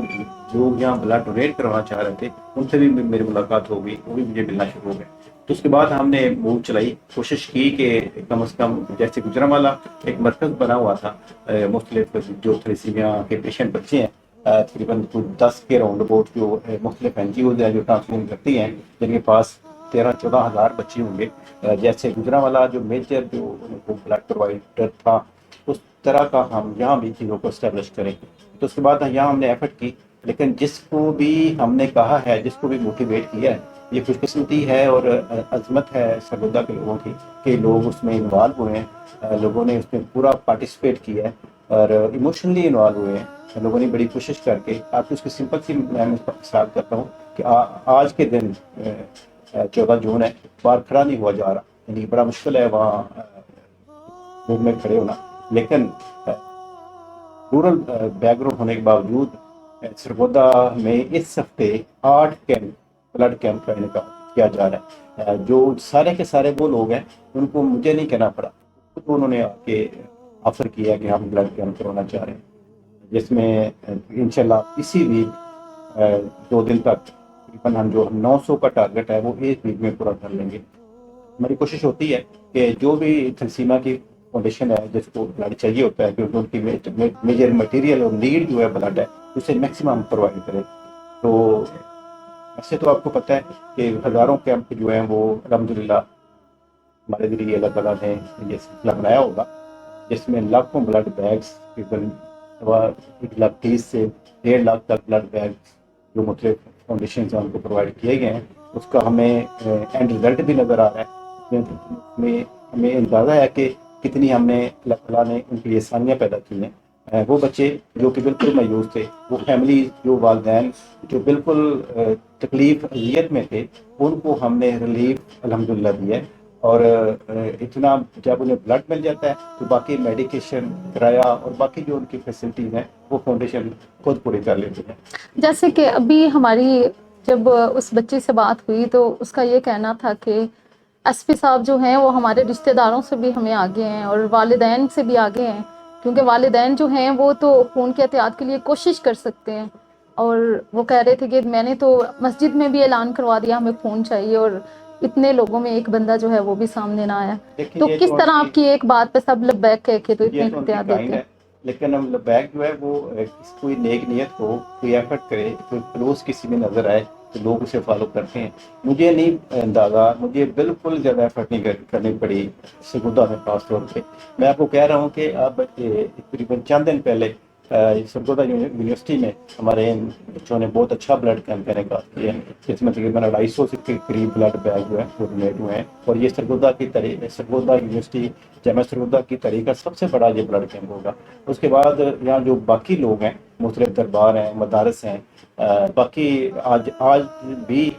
لوگ یہاں بلڈ ڈونیٹ کروانا چاہ رہے تھے ان سے بھی میری ملاقات ہو گئی، وہ بھی مجھے ملنا شروع ہو گئے. تو اس کے بعد ہم نے موو چلائی، کوشش کی کہ کم از کم جیسے گجرانوالہ ایک مرکز بنا ہوا تھا، مختلف جو تھیلیسیمیا کے پیشنٹ بچے ہیں تقریباً 10 کے راؤنڈ اباؤٹ جو مختلف این جی اوز ہیں جو ٹرانسفیوژن کرتی ہیں، جن کے پاس 13-14 ہزار بچے ہوں گے. جیسے گجرانوالہ جو میجر جو ان کو بلڈ پرووائڈر تھا اس طرح کا ہم یہاں بھی چیزوں کو اسٹیبلش کریں. تو اس کے بعد یہاں ہم نے ایفرٹ کی، لیکن جس کو بھی ہم نے کہا ہے، جس کو بھی موٹیویٹ کیا ہے، یہ خوش قسمتی ہے اور عظمت ہے سرگودا کے لوگوں کی کہ لوگ اس میں انوالو ہوئے ہیں. لوگوں نے اس میں پورا پارٹیسپیٹ کیا ہے اور ایموشنلی انوالو ہوئے ہیں. لوگوں نے بڑی کوشش کر کے، آپ کو اس کی سمپل سی میں مثال کرتا ہوں کہ آج کے دن 14 جون ہے، باہر کھڑا نہیں ہوا جا رہا، یعنی بڑا مشکل ہے وہاں روڈ میں کھڑے ہونا. لیکن رورل بیک گراؤنڈ ہونے کے باوجود سرگودا میں اس ہفتے 8 بلڈ کیمپ کا انعقاد کیا جا رہا ہے. جو سارے کے سارے وہ لوگ ہیں ان کو مجھے نہیں کہنا پڑا، خود انہوں نے آ کے آفر کیا کہ ہم بلڈ کیمپ کروانا چاہ رہے ہیں، جس میں انشاءاللہ اسی ویک 2 دن تک تقریباً ہم جو 900 کا ٹارگٹ ہے وہ 1 ویک میں پورا کر لیں گے. ہماری کوشش ہوتی ہے کہ جو بھی تھیلیسیمیا کی فاؤنڈیشن ہے جس کو بلڈ چاہیے ہوتا ہے کیونکہ ان کی میجر مٹیریل اور نیڈ جو ہے بلڈ ہے اسے میکسیمم پرووائڈ کرے. تو ایسے تو آپ کو پتہ ہے کہ ہزاروں کیمپ جو ہیں وہ الحمدللہ ہمارے ذریعے اللہ تعالیٰ نے یہ سلسلہ بنایا ہوگا، جس میں لاکھوں بلڈ بیگس تقریباً 130 سے 1.5 لاکھ تک بلڈ بیگ جو مختلف فاؤنڈیشنز ہیں ان کو پرووائڈ کیے گئے ہیں. اس کا ہمیں اینڈ رزلٹ بھی نظر آ رہا ہے. ہمیں اندازہ ہے کہ کتنی ہم نے اللہ تعالیٰ نے ان کے لیے آسانیاں پیدا کی ہیں. وہ بچے جو کہ بالکل مایوس تھے، وہ فیملی جو والدین جو بالکل تکلیف اذیت میں تھے، ان کو ہم نے ریلیف الحمدللہ دیا ہے. اور اتنا جب انہیں بلڈ مل جاتا ہے تو باقی میڈیکیشن، کرایہ اور باقی جو ان کی فیسلٹیز ہیں وہ فاؤنڈیشن خود پوری کر لیتی ہے.
جیسے کہ ابھی ہماری جب اس بچے سے بات ہوئی تو اس کا یہ کہنا تھا کہ ایس پی صاحب جو ہیں وہ ہمارے رشتہ داروں سے بھی ہمیں آگے ہیں اور والدین سے بھی آگے ہیں، کیونکہ والدین جو ہیں وہ تو خون کے احتیاط کے لیے کوشش کر سکتے ہیں. اور وہ کہہ رہے تھے کہ میں نے تو مسجد میں بھی اعلان کروا دیا ہمیں خون چاہیے، اور اتنے لوگوں میں ایک بندہ جو ہے وہ بھی سامنے نہ آیا. تو کس طرح آپ کی ایک بات پہ سب لبیک کہہ کے تو اتنے احتیاط دیتے ہیں؟
لیکن ہم بیگ جو ہے وہ کوئی نیک نیت ہو، کوئی ایفرٹ کرے، کوئی کلوز کسی میں نظر آئے تو لوگ اسے فالو کرتے ہیں. مجھے نہیں اندازہ، مجھے بالکل زیادہ ایفرٹ نہیں کرنی پڑی سرگودا میں خاص طور پہ. میں آپ کو کہہ رہا ہوں کہ اب تقریباً چند دن پہلے سرگودا یونیورسٹی میں ہمارے بچوں نے بہت اچھا بلڈ کیمپ کا انعقاد کیا ہے، جس میں تقریباً 250 سے قریب بلڈ بیگ جو ہے وہ ڈونیٹ ہوئے ہیں. اور یہ سرگودا یونیورسٹی جامعہ سرگودا کی تاریخ کا سب سے بڑا یہ بلڈ کیمپ ہوگا. اس کے بعد یہاں جو باقی لوگ ہیں، مختلف دربار ہیں، مدارس ہیں، باقی آج بھی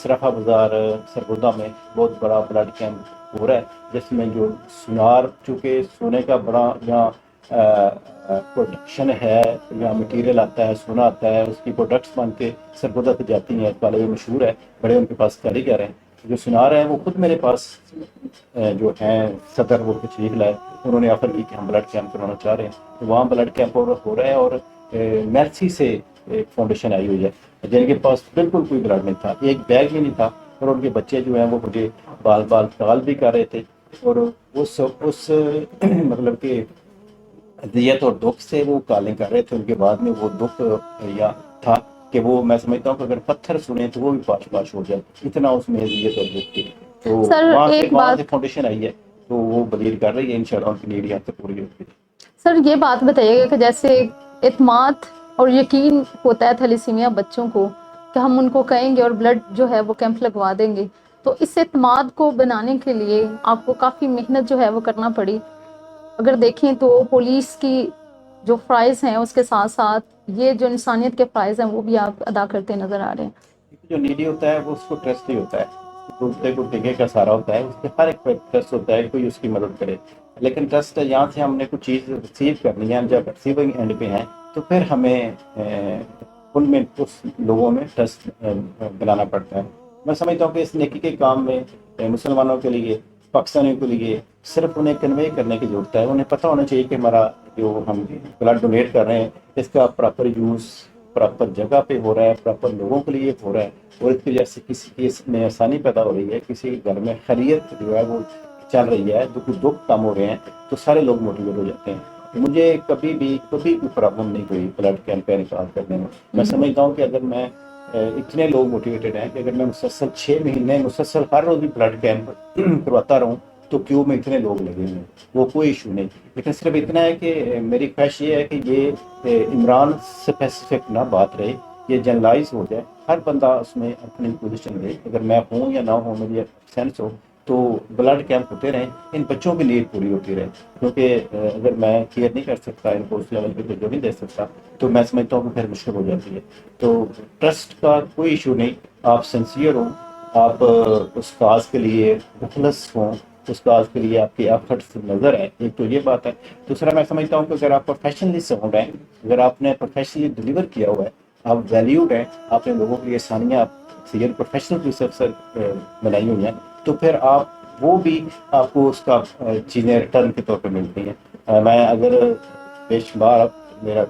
سرفا بازار سرگودا میں بہت بڑا بلڈ کیمپ ہو رہا ہے، جس میں جو سونار، چونکہ سونے کا بڑا یہاں پروڈکشن ہے، یہاں مٹیریل آتا ہے، سونا آتا ہے، اس کی پروڈکٹس بن کے سرگودا سے جاتی ہیں. اس والے یہ مشہور ہے، بڑے ان کے پاس کاریگر ہیں. جو سنار ہیں وہ خود میرے پاس جو ہیں صدر وہ تشریف لائے، انہوں نے آفر کی کہ ہم بلڈ کیمپ کرانا چاہ رہے ہیں. تو وہاں بلڈ کیمپ ہو رہا ہے. اور میرسی سے ایک فاؤنڈیشن آئی ہوئی ہے جن کے پاس بالکل کوئی بلڈ نہیں تھا، ایک بیگ بھی نہیں تھا، اور ان کے بچے جو ہیں وہ مجھے بال کال بھی کر رہے تھے. اور اس مطلب کہ اذیت اور دکھ سے وہ کالیں کر رہے تھے. ان کے بعد میں وہ دکھ یا تھا کہ وہ میں سمجھتا ہوں کہ اگر پتھر سنیں تو وہ بھی پاش پاش ہو جائے, اتنا اس میں اذیت اور دکھ تھی. تو
سر
وہاں سے
ایک بات
فاؤنڈیشن آئی ہے, تو وہ بلیڈ کر رہی ہے, انشاءاللہ ان کی نیڈ یہاں سے پوری ہوگی.
سر یہ بات بتائیے گا کہ جیسے اعتماد اور یقین ہوتا ہے تھیلیسیمیا بچوں کو کہ ہم ان کو کہیں گے اور بلڈ جو ہے وہ کیمپ لگوا دیں گے, تو اس اعتماد کو بنانے کے لیے آپ کو کافی محنت جو ہے وہ کرنا پڑی. اگر دیکھیں تو پولیس کی جو فرائض ہیں اس کے ساتھ ساتھ یہ جو انسانیت کے فرائض ہیں وہ بھی آپ ادا کرتے نظر آ رہے ہیں.
جو نیڈی ہوتا ہے وہ اس کو ٹرسٹ ہی ہوتا ہے, ڈوبتے کو ڈگے کا سارا ہوتا ہے, اس کے ہر ایک پہ ٹرسٹ ہوتا ہے کوئی اس کی مدد کرے. لیکن ٹرسٹ یہاں سے ہم نے کچھ چیز ریسیو کرنی ہے, جب ریسیونگ اینڈ پہ ہیں تو پھر ہمیں ان میں اس لوگوں میں ٹرسٹ بنانا پڑتا ہے. میں سمجھتا ہوں کہ اس نیکی کے کام میں مسلمانوں کے لیے, پاکستانیوں کے لیے صرف انہیں کنوے کرنے کی ضرورت ہے. انہیں پتہ ہونا چاہیے کہ ہمارا جو ہم بلڈ ڈونیٹ کر رہے ہیں اس کا پراپر یوز پراپر جگہ پہ ہو رہا ہے, پراپر لوگوں کے لیے ہو رہا ہے, اور اس کی وجہ سے کسی کی اس میں آسانی پیدا ہو رہی ہے, کسی گھر میں خیریت جو ہے وہ چل رہی ہے, دکھ کم ہو رہے ہیں, تو سارے لوگ موٹیویٹ ہو جاتے ہیں. مجھے کبھی کوئی پرابلم نہیں ہوئی بلڈ کیمپ کا انعقاد کرنے میں. میں سمجھتا ہوں کہ اگر میں اتنے لوگ موٹیویٹڈ ہیں کہ اگر میں مسلسل 6 مہینے مسلسل ہر روز بھی بلڈ کیمپ کرواتا رہوں تو کیوں میں اتنے لوگ لگے ہوئے ہیں, وہ کوئی ایشو نہیں. لیکن صرف اتنا ہے کہ میری خواہش یہ ہے کہ یہ عمران اسپیسیفک نہ بات رہے, یہ جنرلائز ہو جائے, ہر بندہ اس میں اپنی پوزیشن دے. اگر میں ہوں یا نہ ہوں مجھے سینس ہو تو بلڈ کیمپ ہوتے رہیں, ان بچوں کی نیڈ پوری ہوتی رہے. کیونکہ اگر میں کیئر نہیں کر سکتا ان کو اس لیول پہ جو نہیں دے سکتا تو میں سمجھتا ہوں کہ پھر مشکل ہو جاتی ہے. تو ٹرسٹ کا کوئی ایشو نہیں, آپ سنسیئر ہوں, آپ اس کاز کے لیے مخلص ہوں, اس کاز کے لیے آپ کی ایفرٹس نظر ہے, ایک تو یہ بات ہے. دوسرا میں سمجھتا ہوں کہ اگر آپ پروفیشنلی ساؤنڈ ہیں, اگر آپ نے پروفیشنلی ڈلیور کیا ہوا ہے, آپ ویلیوڈ ہیں, آپ نے لوگوں کے لیے آسانیاں آپ سیئر پروفیشنل پولیس افسر بنائی ہوئی ہیں, تو پھر آپ وہ بھی آپ کو اس کا چیزیں ریٹرن کے طور پہ ملتی ہیں. میں اگر بے شمار میرا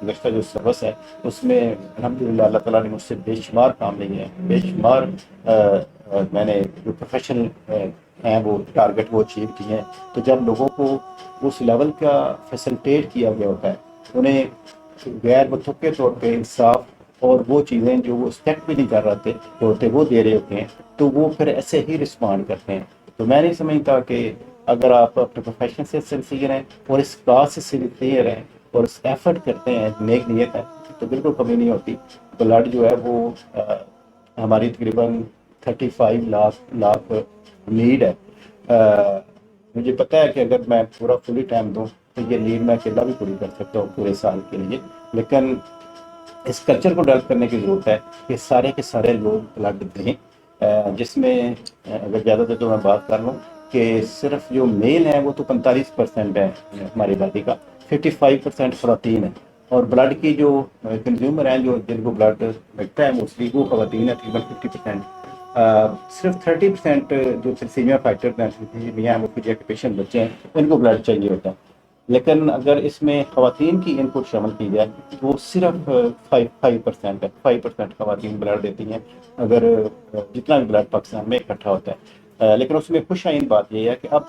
گزشتہ جو سروس ہے اس میں الحمدللہ اللہ تعالیٰ نے مجھ سے بے شمار کام لیے ہیں, بے شمار میں نے جو پروفیشنل ہیں وہ ٹارگٹ وہ اچیو کیے ہیں. تو جب لوگوں کو اس لیول کا فیسلٹیٹ کیا گیا ہوتا ہے, انہیں غیر متوقع طور پہ انصاف اور وہ چیزیں جو وہ ایکسپیکٹ بھی نہیں کر رہے ہوتے وہ دے رہے ہوتے ہیں, تو وہ پھر ایسے ہی رسپانڈ کرتے ہیں. تو میں نہیں سمجھتا کہ اگر آپ اپنے پروفیشن سے سنسیئر ہیں اور اس کاز سے سنسیئر ہیں اور اس ایفرٹ کرتے ہیں, نیک نیت ہے, تو بالکل کمی نہیں ہوتی. بلڈ جو ہے وہ ہماری تقریباً 35 لاکھ نیڈ ہے. مجھے پتہ ہے کہ اگر میں پورا فلی ٹائم دوں تو یہ نیڈ میں اکیلا بھی پوری کر سکتا ہوں پورے سال کے لیے. لیکن اس کلچر کو ڈیولپ کرنے کی ضرورت ہے کہ سارے کے سارے لوگ بلڈ دیں, جس میں اگر زیادہ تر تو میں بات کر لوں کہ صرف جو میل ہیں وہ تو 45% ہے ہماری آبادی کا, 55% خواتین ہے, اور بلڈ کی جو کنزیومر ہیں جو جن کو بلڈ ملتا ہے موسٹلی وہ خواتین ہے تقریباً 50%. صرف 30% جو تھیلیسیمیا فائٹر ہیں وہ پیڈیاٹرک پیشنٹ بچے ہیں ان کو بلڈ چاہیے ہوتا ہے. لیکن اگر اس میں خواتین کی ان پٹ شامل کی جائے تو وہ صرف 5% ہے, 5% خواتین بلڈ دیتی ہیں اگر جتنا بھی بلڈ پاکستان میں اکٹھا ہوتا ہے. لیکن اس میں خوش آئین بات یہ ہے کہ اب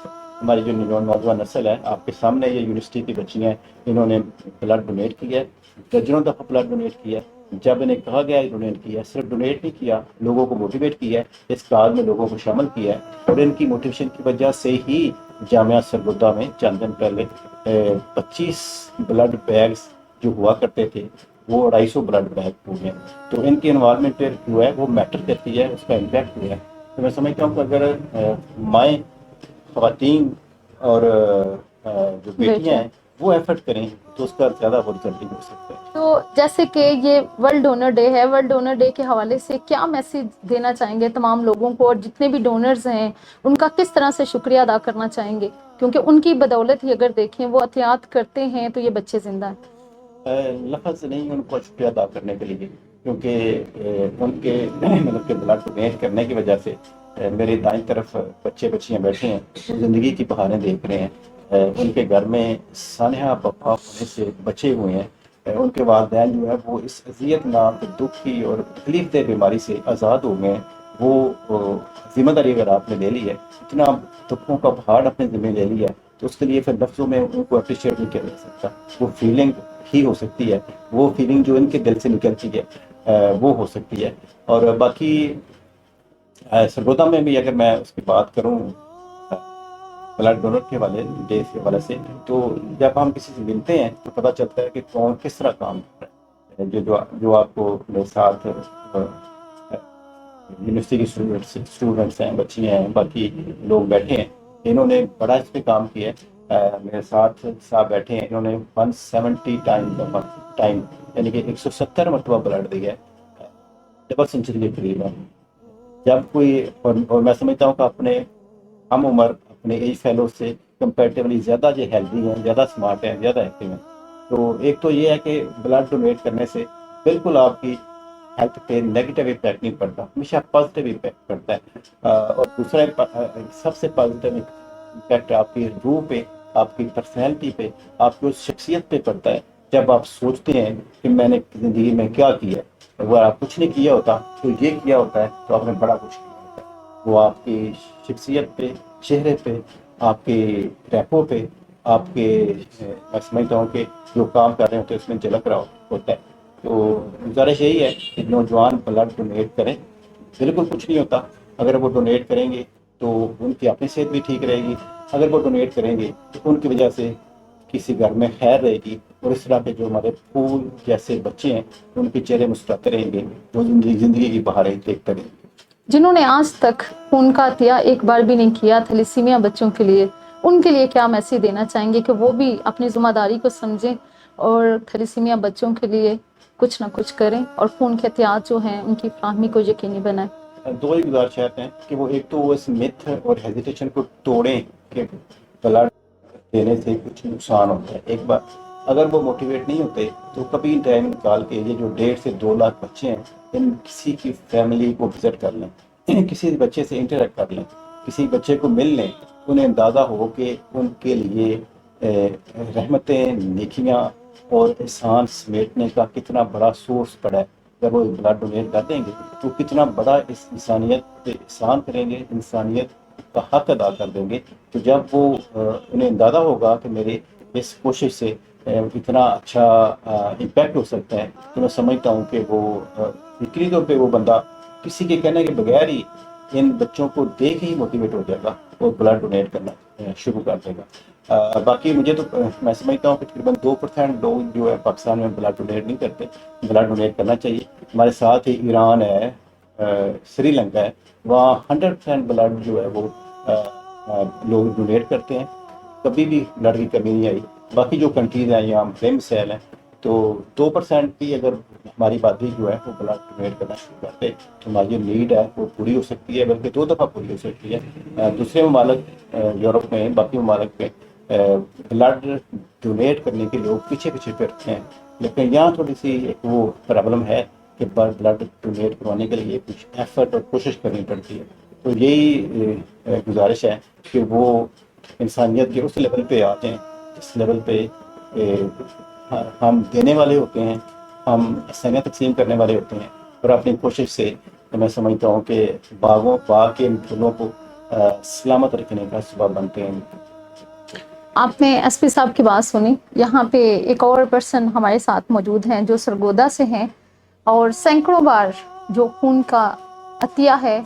ہماری جو نوجوان نسل ہے, آپ کے سامنے یہ یونیورسٹی کی بچیاں ہیں, انہوں نے بلڈ ڈونیٹ کیا ہے, درجنوں دفعہ بلڈ ڈونیٹ کیا ہے. جب انہیں کہا گیا ہے ڈونیٹ کیا, صرف ڈونیٹ نہیں کیا, لوگوں کو موٹیویٹ کیا ہے, اس کاز میں لوگوں کو شامل کیا ہے, اور ان کی موٹیویشن کی وجہ سے ہی جامعہ سرگودا میں چند دن پہلے 25 بلڈ بیگز جو ہوا کرتے تھے وہ 250 بلڈ بیگ ہو گئے. تو ان کی انوائرمنٹ جو ہے وہ میٹر کرتی ہے, اس کا امپیکٹ ہوا ہے. تو میں سمجھتا ہوں کہ اگر مائیں, خواتین اور جو بیٹیاں ہیں وہ ایفرٹ کریں تو اس کا زیادہ رزلٹ ہو سکتا ہے.
تو جیسے کہ یہ ورلڈ ڈونر ڈے ہے, ورلڈ ڈونر ڈے کے حوالے سے کیا میسیج دینا چاہیں گے تمام لوگوں کو, اور جتنے بھی ڈونرز ہیں ان کا کس طرح سے شکریہ ادا کرنا چاہیں گے, کیونکہ ان کی بدولت ہی اگر دیکھیں وہ احتیاط کرتے ہیں تو یہ بچے زندہ ہیں.
لفظ نہیں ان کو شکریہ ادا کرنے کے لیے, کیونکہ ان کے مطلب کہ بلڈ ڈونیٹ کرنے کی وجہ سے میری دائیں طرف بچے بچیاں بیٹھے ہیں, زندگی کی بہاریں دیکھ رہے ہیں, ان کے گھر میں سانحہ بپا ہونے سے بچے ہوئے ہیں, ان کے والدین جو ہے وہ اس اذیت ناک دکھ کی اور تکلیف دہ بیماری سے آزاد ہو گئے ہیں. وہ ذمہ داری اگر آپ نے لے لی ہے, اتنا دکھوں کا پہاڑ اپنے ذمہ لے لیا ہے, تو اس کے لیے پھر لفظوں میں ان کو اپریشیٹ نہیں کیا جا سکتا. وہ فیلنگ ہی ہو سکتی ہے، وہ فیلنگ جو ان کے دل سے نکلتی ہے وہ ہو سکتی ہے. اور باقی سرگودا میں بھی اگر میں اس کی بات کروں بلڈ ڈونر کے ڈیز کے حوالے سے، تو جب ہم کسی سے ملتے ہیں تو پتہ چلتا ہے کہ کون کس طرح کام کر رہا ہے. جو آپ کو میرے ساتھ یونیورسٹی کے اسٹوڈنٹس ہیں، بچیاں ہیں، باقی لوگ بیٹھے ہیں، انہوں نے بڑا اس پہ کام کیا ہے. میرے ساتھ صاحب بیٹھے ہیں، انہوں نے 170 ٹائم یعنی کہ 170 مرتبہ بلڈ دیا ہے، ڈبل سینچری کے قریب ہے. جب کوئی اور میں سمجھتا ہوں کہ اپنے ہم عمر اپنے ایج فیلو سے کمپیریٹیولی زیادہ جو ہیلدی ہیں، زیادہ اسمارٹ ہیں، زیادہ ایکٹیو ہیں. تو ایک تو یہ ہے کہ بلڈ ڈونیٹ کرنے سے بالکل آپ کی ہیلتھ پہ نیگیٹو امپیکٹ نہیں پڑتا، ہمیشہ پازیٹیو امپیکٹ پڑتا ہے. اور دوسرا سب سے پازیٹیو امپیکٹ آپ کی روح پہ، آپ کی پرسنالٹی پہ، آپ کی اس شخصیت پہ پڑتا ہے. جب آپ سوچتے ہیں کہ میں نے زندگی میں کیا کیا ہے، اگر آپ کچھ نہیں کیا ہوتا تو یہ کیا ہوتا ہے تو آپ نے بڑا کچھ کیا ہوتا ہے. وہ آپ کی شخصیت پہ، چہرے پہ، آپ کے ریپو پہ، آپ کے میں سمجھتا ہوں کہ جو کام کر رہے ہوتے ہیں اس میں جھلک رہا ہوتا ہے. تو گزارش یہی ہے کہ نوجوان بلڈ ڈونیٹ کریں. بالکل کچھ نہیں ہوتا، اگر وہ ڈونیٹ کریں گے تو ان کی اپنی صحت بھی ٹھیک رہے گی. اگر وہ ڈونیٹ کریں گے تو ان کی وجہ سے کسی گھر میں خیر رہے گی، اور اس طرح کے جو ہمارے پھول جیسے بچے ہیں ان کے چہرے مسکراتے رہیں گے، وہ زندگی کی بہاریں دیکھتے رہیں گے.
جنہوں نے آج تک خون کا عطیہ ایک بار بھی نہیں کیا تھیلیسیمیا بچوں کے لیے، ان کے لیے کیا میسیج دینا چاہیں گے کہ وہ بھی اپنی ذمہ داری کو سمجھیں اور تھیلیسیمیا بچوں کے لیے کچھ نہ کچھ کریں اور خون کے احتیاط جو ہیں ان کی فراہمی کو یقینی بنائیں؟
دو ہی گزارشات ہیں کہ وہ ایک تو وہ اس میتھ اور ہیزیٹیشن کو توڑیں کہ بلڈ دینے سے کچھ نقصان ہوتا ہے. ایک بار اگر وہ موٹیویٹ نہیں ہوتے تو کبھی ٹائم نکال کے یہ جو 1.5 سے 2 لاکھ بچے ہیں، ان کسی کی فیملی کو وزٹ کر لیں، کسی بچے سے انٹریکٹ کر لیں، کسی بچے کو مل لیں، انہیں اندازہ ہو کہ ان کے لیے رحمتیں، نیکیاں اور احسان سمیٹنے کا کتنا بڑا سورس پڑا ہے. اگر وہ بلڈ ڈونیٹ کر دیں گے تو کتنا بڑا اس انسانیت پہ احسان کریں گے، انسانیت کا حق ادا کر دیں گے. تو جب وہ انہیں اندازہ ہوگا کہ میرے اس کوشش سے اتنا اچھا امپیکٹ ہو سکتا ہے، تو میں سمجھتا ہوں کہ وہ فکری طور پہ وہ بندہ کسی کے کہنے کے بغیر ہی ان بچوں کو دیکھ ہی موٹیویٹ ہو جائے گا اور بلڈ ڈونیٹ کرنا شروع کر دے گا. باقی مجھے تو میں سمجھتا ہوں کہ تقریباً 2% لوگ جو ہے پاکستان میں بلڈ ڈونیٹ نہیں کرتے. بلڈ ڈونیٹ کرنا چاہیے. ہمارے ساتھ ہی ایران ہے، سری لنکا ہے، وہاں 100% بلڈ جو ہے وہ لوگ ڈونیٹ کرتے ہیں، کبھی بھی بلڈ کی کمی نہیں آئی. باقی جو کنٹریز ہیں یہاں بے مثال ہیں، تو 2% بھی اگر ہماری بادی جو ہے وہ بلڈ ڈونیٹ کرنا شروع کرتے تو ہماری جو نیڈ ہے وہ پوری ہو سکتی ہے، بلکہ 2 دفعہ پوری ہو سکتی ہے. دوسرے ممالک یورپ میں، باقی ممالک میں بلڈ ڈونیٹ کرنے کے لوگ پیچھے پھرتے ہیں، لیکن یہاں تھوڑی سی ایک وہ پرابلم ہے کہ بلڈ ڈونیٹ کروانے کے لیے کچھ ایفرٹ اور کوشش کرنی پڑتی ہے. تو یہی گزارش ہے کہ وہ انسانیت کے اس لیول پہ آتے ہیں جس لیول پہ ہم دینے والے ہوتے ہیں، ہم احسانیت تقسیم کرنے والے ہوتے ہیں، اور اپنی کوشش سے میں سمجھتا ہوں کہ باغ کے ان پھولوں کو سلامت رکھنے کا سبب بنتے ہیں.
آپ نے ایس پی صاحب کی بات سنی. یہاں پہ ایک اور پرسن ہمارے ساتھ موجود ہیں جو سرگودا سے ہیں اور سینکڑوں بار جو خون کا عطیہ ہے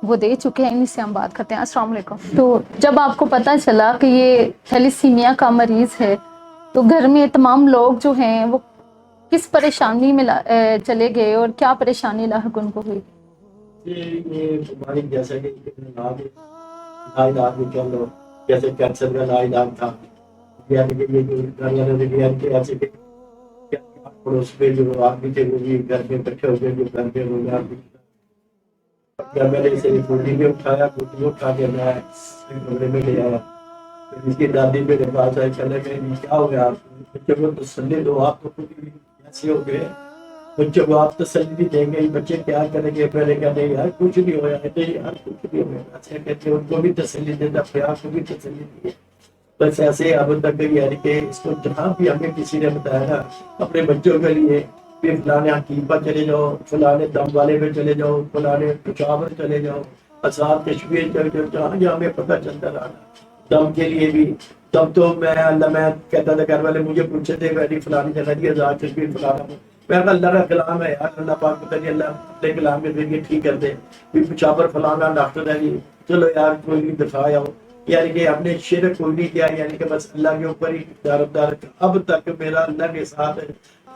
وہ دے چکے ہیں. انہیں سے ہم بات کرتے ہیں. السلام علیکم. تو جب آپ کو پتہ چلا کہ یہ تھیلیسیمیا کا مریض ہے تو گھر میں تمام لوگ جو ہیں وہ کس پریشانی میں چلے گئے اور کیا پریشانی لاحق ان کو ہوئی؟
یہ بیماری جیسا کہ علاج بھی چل رہا، جیسے کینسر کا علاج تھا، یعنی کہ یہ جو ایسے کہ پڑوس پہ جو آدمی تھے وہ بھی گھر میں اکٹھے ہو گئے، جو گھر پہ ہو گیا. میں نے اسے گوٹی میں اٹھایا، گوٹی اٹھا کے میں کمرے میں لے آیا. اس کی دادی میرے پاس آئی، کہنے میں کیا ہو گیا، بچوں کو تسلی دو، آپ تو خود ایسے ہو گئے، بچوں کو آپ تسلی بھی دیں گے، بچے کیا کریں گے. پہلے کہتے ہیں یار کچھ نہیں ہوا، نہیں یار کچھ نہیں ہوا، ایسے کہتے ان کو بھی تسلی دیتا، پھر آپ کو بھی تسلی دی. بس ایسے اب تک یعنی کہ اس کو جہاں بھی ہمیں کسی نے بتایا نا اپنے بچوں کے لیے پھر فلانے حکیم پر چلے جاؤ، فلانے دم والے پہ چلے جاؤ، فلانے پشاور چلے جاؤ، آزاد کشمیر چلے جاؤ، جہاں جہاں ہمیں پتہ چلتا رہا دم کے لیے بھی. تب تو میں کہتا تھا گھر والے مجھے پوچھتے تھے میری فلانی جگہ دی 1000 تشبیہ فلانا. میں کہا اللہ کا کلام ہے یار, اللہ پاک پتہ نہیں اللہ اپنے کلام کے ذریعے ٹھیک کر دے. پچھاپر فلانا ڈاکٹر ہے جی, چلو یار کوئی نہیں دکھایا ہو. یعنی کہ ہم نے شرک کوئی نہیں کیا, یعنی کہ بس اللہ کے اوپر ہی دار. اب تک میرا اللہ کے ساتھ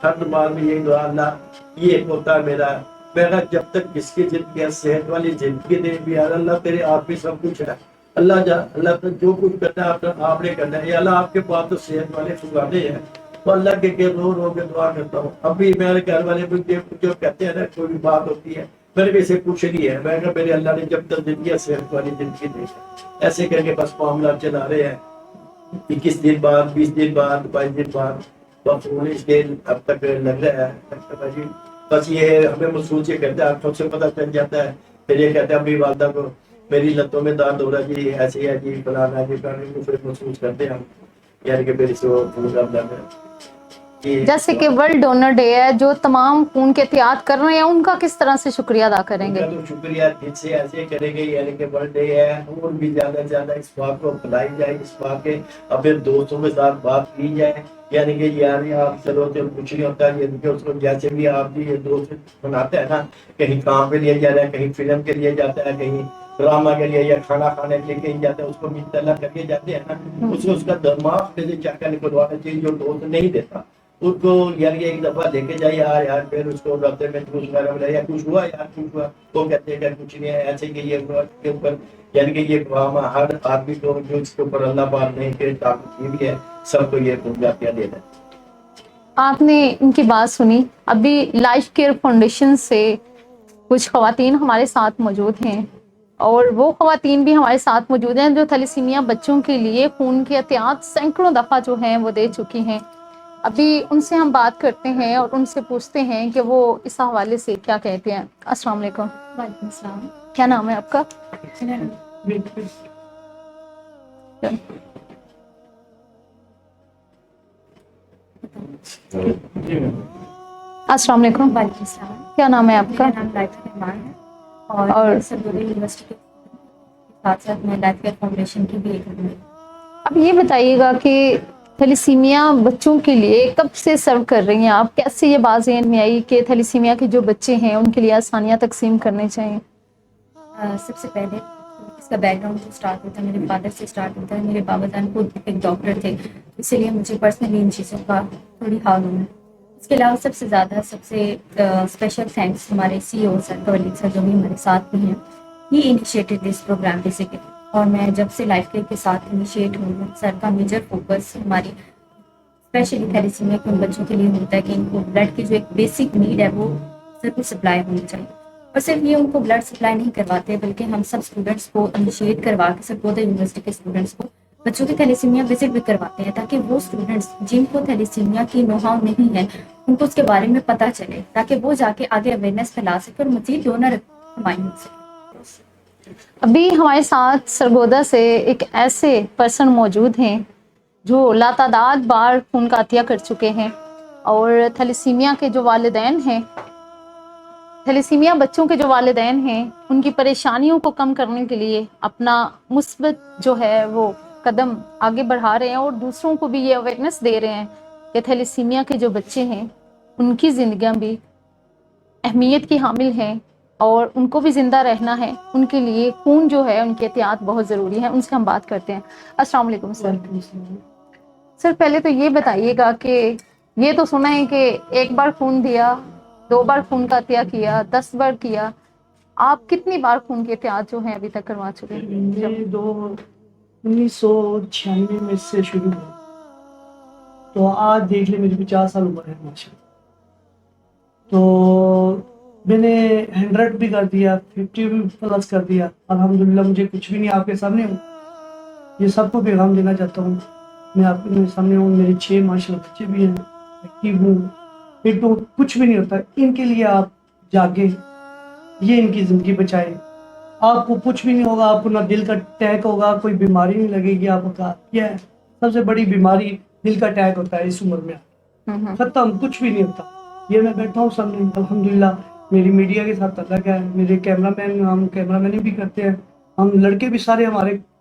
ہر نماز میں یہی دعا, اللہ یہ ایک ہوتا ہے میرا. میں کہا جب تک جس کی زندگی صحت والی زندگی دے بھی یار اللہ تیرے آپ بھی سب کچھ ہے. اللہ تو جو کچھ کرنا ہے آپ نے کرنا ہے. یا اللہ آپ کے پاس تو صحت والے فگانے ہیں, تو اللہ کے رو کے دعا کرتا ہوں. ابھی میرے گھر والے مجھے جو کہتے ہیں نا کوئی بھی بات ہوتی ہے میرے کو اسے کچھ نہیں ہے. میں کہا میرے اللہ نے جب تک زندگی صحت والی زندگی دی ایسے کر کے بس معاملات چلا رہے ہیں. 21 دن بعد 20 دن بعد 22 دن بعد پولیس کے اب تک لگ رہا ہے. بس یہ ہمیں محسوس یہ کرتا ہے, آنکھوں سے پتہ چل جاتا ہے. پھر یہ کہتے ہیں اپنی والدہ کو میری لتوں میں درد ہو رہا ہے جی, ایسے ہے جی فلانا جی فلانا, پھر محسوس کرتے ہیں ہم. یعنی کہ پھر اس کو پورا درد ہے.
جیسے کہ ورلڈ ڈونر ڈے ہے, جو تمام خون کے احتیاط کر رہے ہیں ان کا کس طرح سے شکریہ ادا کریں گے؟
تو شکریہ دل سے ایسے کریں گے, یعنی کہ ورلڈ ڈے ہے اور بھی زیادہ سے زیادہ اس بات کو پھیلائی جائے, اس بات کے اپنے دوستوں کے ساتھ بات کی جائے. یعنی کہ یار آپ چلو تو کچھ نہیں ہوتا, یعنی کہ اس کو جیسے بھی آپ بھی یہ دوست بناتے ہیں نا, کہیں کام پہ لے جا رہا ہے, کہیں فلم کے لیے جاتا ہے, کہیں ڈرامہ کے لیے یا کھانا کھانے کے لیے کہیں جاتا ہے, اس کو مطلع کر کے جاتے ہیں نا, اس کا دماغ میں سے چاکا نکلوانا چاہیے. جو دوست نہیں دیتا اس کو یعنی ایک دفعہ لے کے جائے یار پھر اس کو ڈاکٹر میں جوس وغیرہ بولا یا کچھ ہوا یار کچھ ہوا, وہ کہتے ہیں کہ کچھ نہیں ہے ایسے کہ یہ کے اوپر یعنی کہ یہ ہر آدمی کو جو اس کے اوپر اللہ پاک نے کہ طاقت کی بھی ہے سب کو یہ پہنچا دینا ہے.
آپ نے ان کی بات سنی. ابھی لائف کیئر فاؤنڈیشن سے کچھ خواتین ہمارے ساتھ موجود ہیں, اور وہ خواتین بھی ہمارے ساتھ موجود ہیں جو تھیلیسیمیا بچوں کے لیے خون کے احتیاط سینکڑوں دفعہ جو ہیں وہ دے چکی ہیں. ابھی ان سے ہم بات کرتے ہیں اور ان سے پوچھتے ہیں کہ وہ اس حوالے سے کیا کہتے ہیں. السلام علیکم.
وعلیکم السلام.
کیا نام ہے آپ کا؟ السلام علیکم.
وعلیکم السلام.
کیا نام ہے آپ کا؟
میرا نام لائف رحمان ہے اور سرگودا یونیورسٹی کے ساتھ ساتھ میں لائف کیئر فاؤنڈیشن کی بھی ایک ہوں.
اب یہ بتائیے گا کہ تھیلیسیمیا بچوں کے لیے کب سے سرو کر رہی ہیں آپ؟ کیسے یہ بات ذہن میں آئی کہ تھیلیسیمیا کے جو بچے ہیں ان کے لیے آسانیاں تقسیم کرنے چاہیے؟
سب سے پہلے اس کا بیک گراؤنڈ اسٹارٹ ہوتا ہے میرے فادر سے اسٹارٹ ہوتا ہے. میرے بابا جان خود ایک ڈاکٹر تھے, اسی لیے مجھے پرسنلی ان چیزوں کا تھوڑی معلوم ہے. اس کے علاوہ سب سے اسپیشل تھینکس ہمارے سی او سر ولید سر جو بھی ہمارے ساتھ بھی ہیں. ہی انیشیٹڈ دس پروگرام بیسیکلی, اور میں جب سے لائف کیئر کے ساتھ انیشیٹ ہوئی ہوں سر کا میجر فوکس ہماری اسپیشلی تھیلیسیمیا کے ان بچوں کے لیے ہوتا ہے کہ ان کو بلڈ کی جو ایک بیسک نیڈ ہے وہ سر کو سپلائی ہونی چاہیے. اور صرف یہ ان کو بلڈ سپلائی نہیں کرواتے بلکہ ہم سب اسٹوڈنٹس کو انیشیٹ کروا کے سرگودا یونیورسٹی کے اسٹوڈنٹس کو بچوں کی تھیلیسیمیا وزٹ بھی کرواتے ہیں تاکہ وہ اسٹوڈنٹس جن کو تھیلیسیمیا کی نو ہاؤ نہیں ہے ان کو اس کے بارے میں پتہ چلے تاکہ وہ جا کے آگے اویئرنیس پھیلا سکے اور مزید ڈونر ہماری ہو سکے.
ابھی ہمارے ساتھ سرگودا سے ایک ایسے پرسن موجود ہیں جو لاتعداد بار خون کا عطیہ کر چکے ہیں, اور تھیلیسیمیا کے جو والدین ہیں, تھیلیسیمیا بچوں کے جو والدین ہیں, ان کی پریشانیوں کو کم کرنے کے لیے اپنا مثبت جو ہے وہ قدم آگے بڑھا رہے ہیں اور دوسروں کو بھی یہ اویئرنیس دے رہے ہیں کہ تھیلیسیمیا کے جو بچے ہیں ان کی زندگیاں بھی اہمیت کی حامل ہیں اور ان کو بھی زندہ رہنا ہے. ان کے لیے خون جو ہے ان کے احتیاط بہت ضروری ہے. ان سے ہم بات کرتے ہیں. السلام علیکم سر. سر پہلے تو یہ بتائیے گا کہ یہ تو سنا ہے کہ ایک بار خون دیا, 2 بار خون کا عطیہ کیا, 10 بار کیا, آپ کتنی بار خون کے احتیاط جو ہیں ابھی تک کروا چکے ہیں؟
یہ 1996 میں سے شروع ہوا تو آج دیکھ لیں میری 50 سال عمر ہے ماشاء. تو میں نے 100 بھی کر دیا, 50 بھی پلس کر دیا. الحمدللہ مجھے کچھ بھی نہیں, آپ کے سامنے ہوں. یہ سب کو پیغام دینا چاہتا ہوں. میں آپ کے سامنے ہوں, میرے 6 ماشاء اللہ بچے بھی ہیں, ایکٹیو ہوں. پھر تو کچھ بھی نہیں ہوتا. ان کے لیے آپ جاگیں, یہ ان کی زندگی بچائیں. آپ کو کچھ بھی نہیں ہوگا, آپ کو نہ دل کا اٹیک ہوگا, کوئی بیماری نہیں لگے گی. آپ کا کیا ہے سب سے بڑی بیماری دل کا اٹیک ہوتا ہے اس عمر میں. ختم, کچھ بھی نہیں ہوتا. یہ میں بیٹھا ہوں سامنے, الحمدللہ میری میڈیا کے ساتھ تعلق ہے. میرے کیمرہ مین, ہم کیمرہ مین بھی کرتے ہیں, ہم لڑکے بھی سارے ہمارے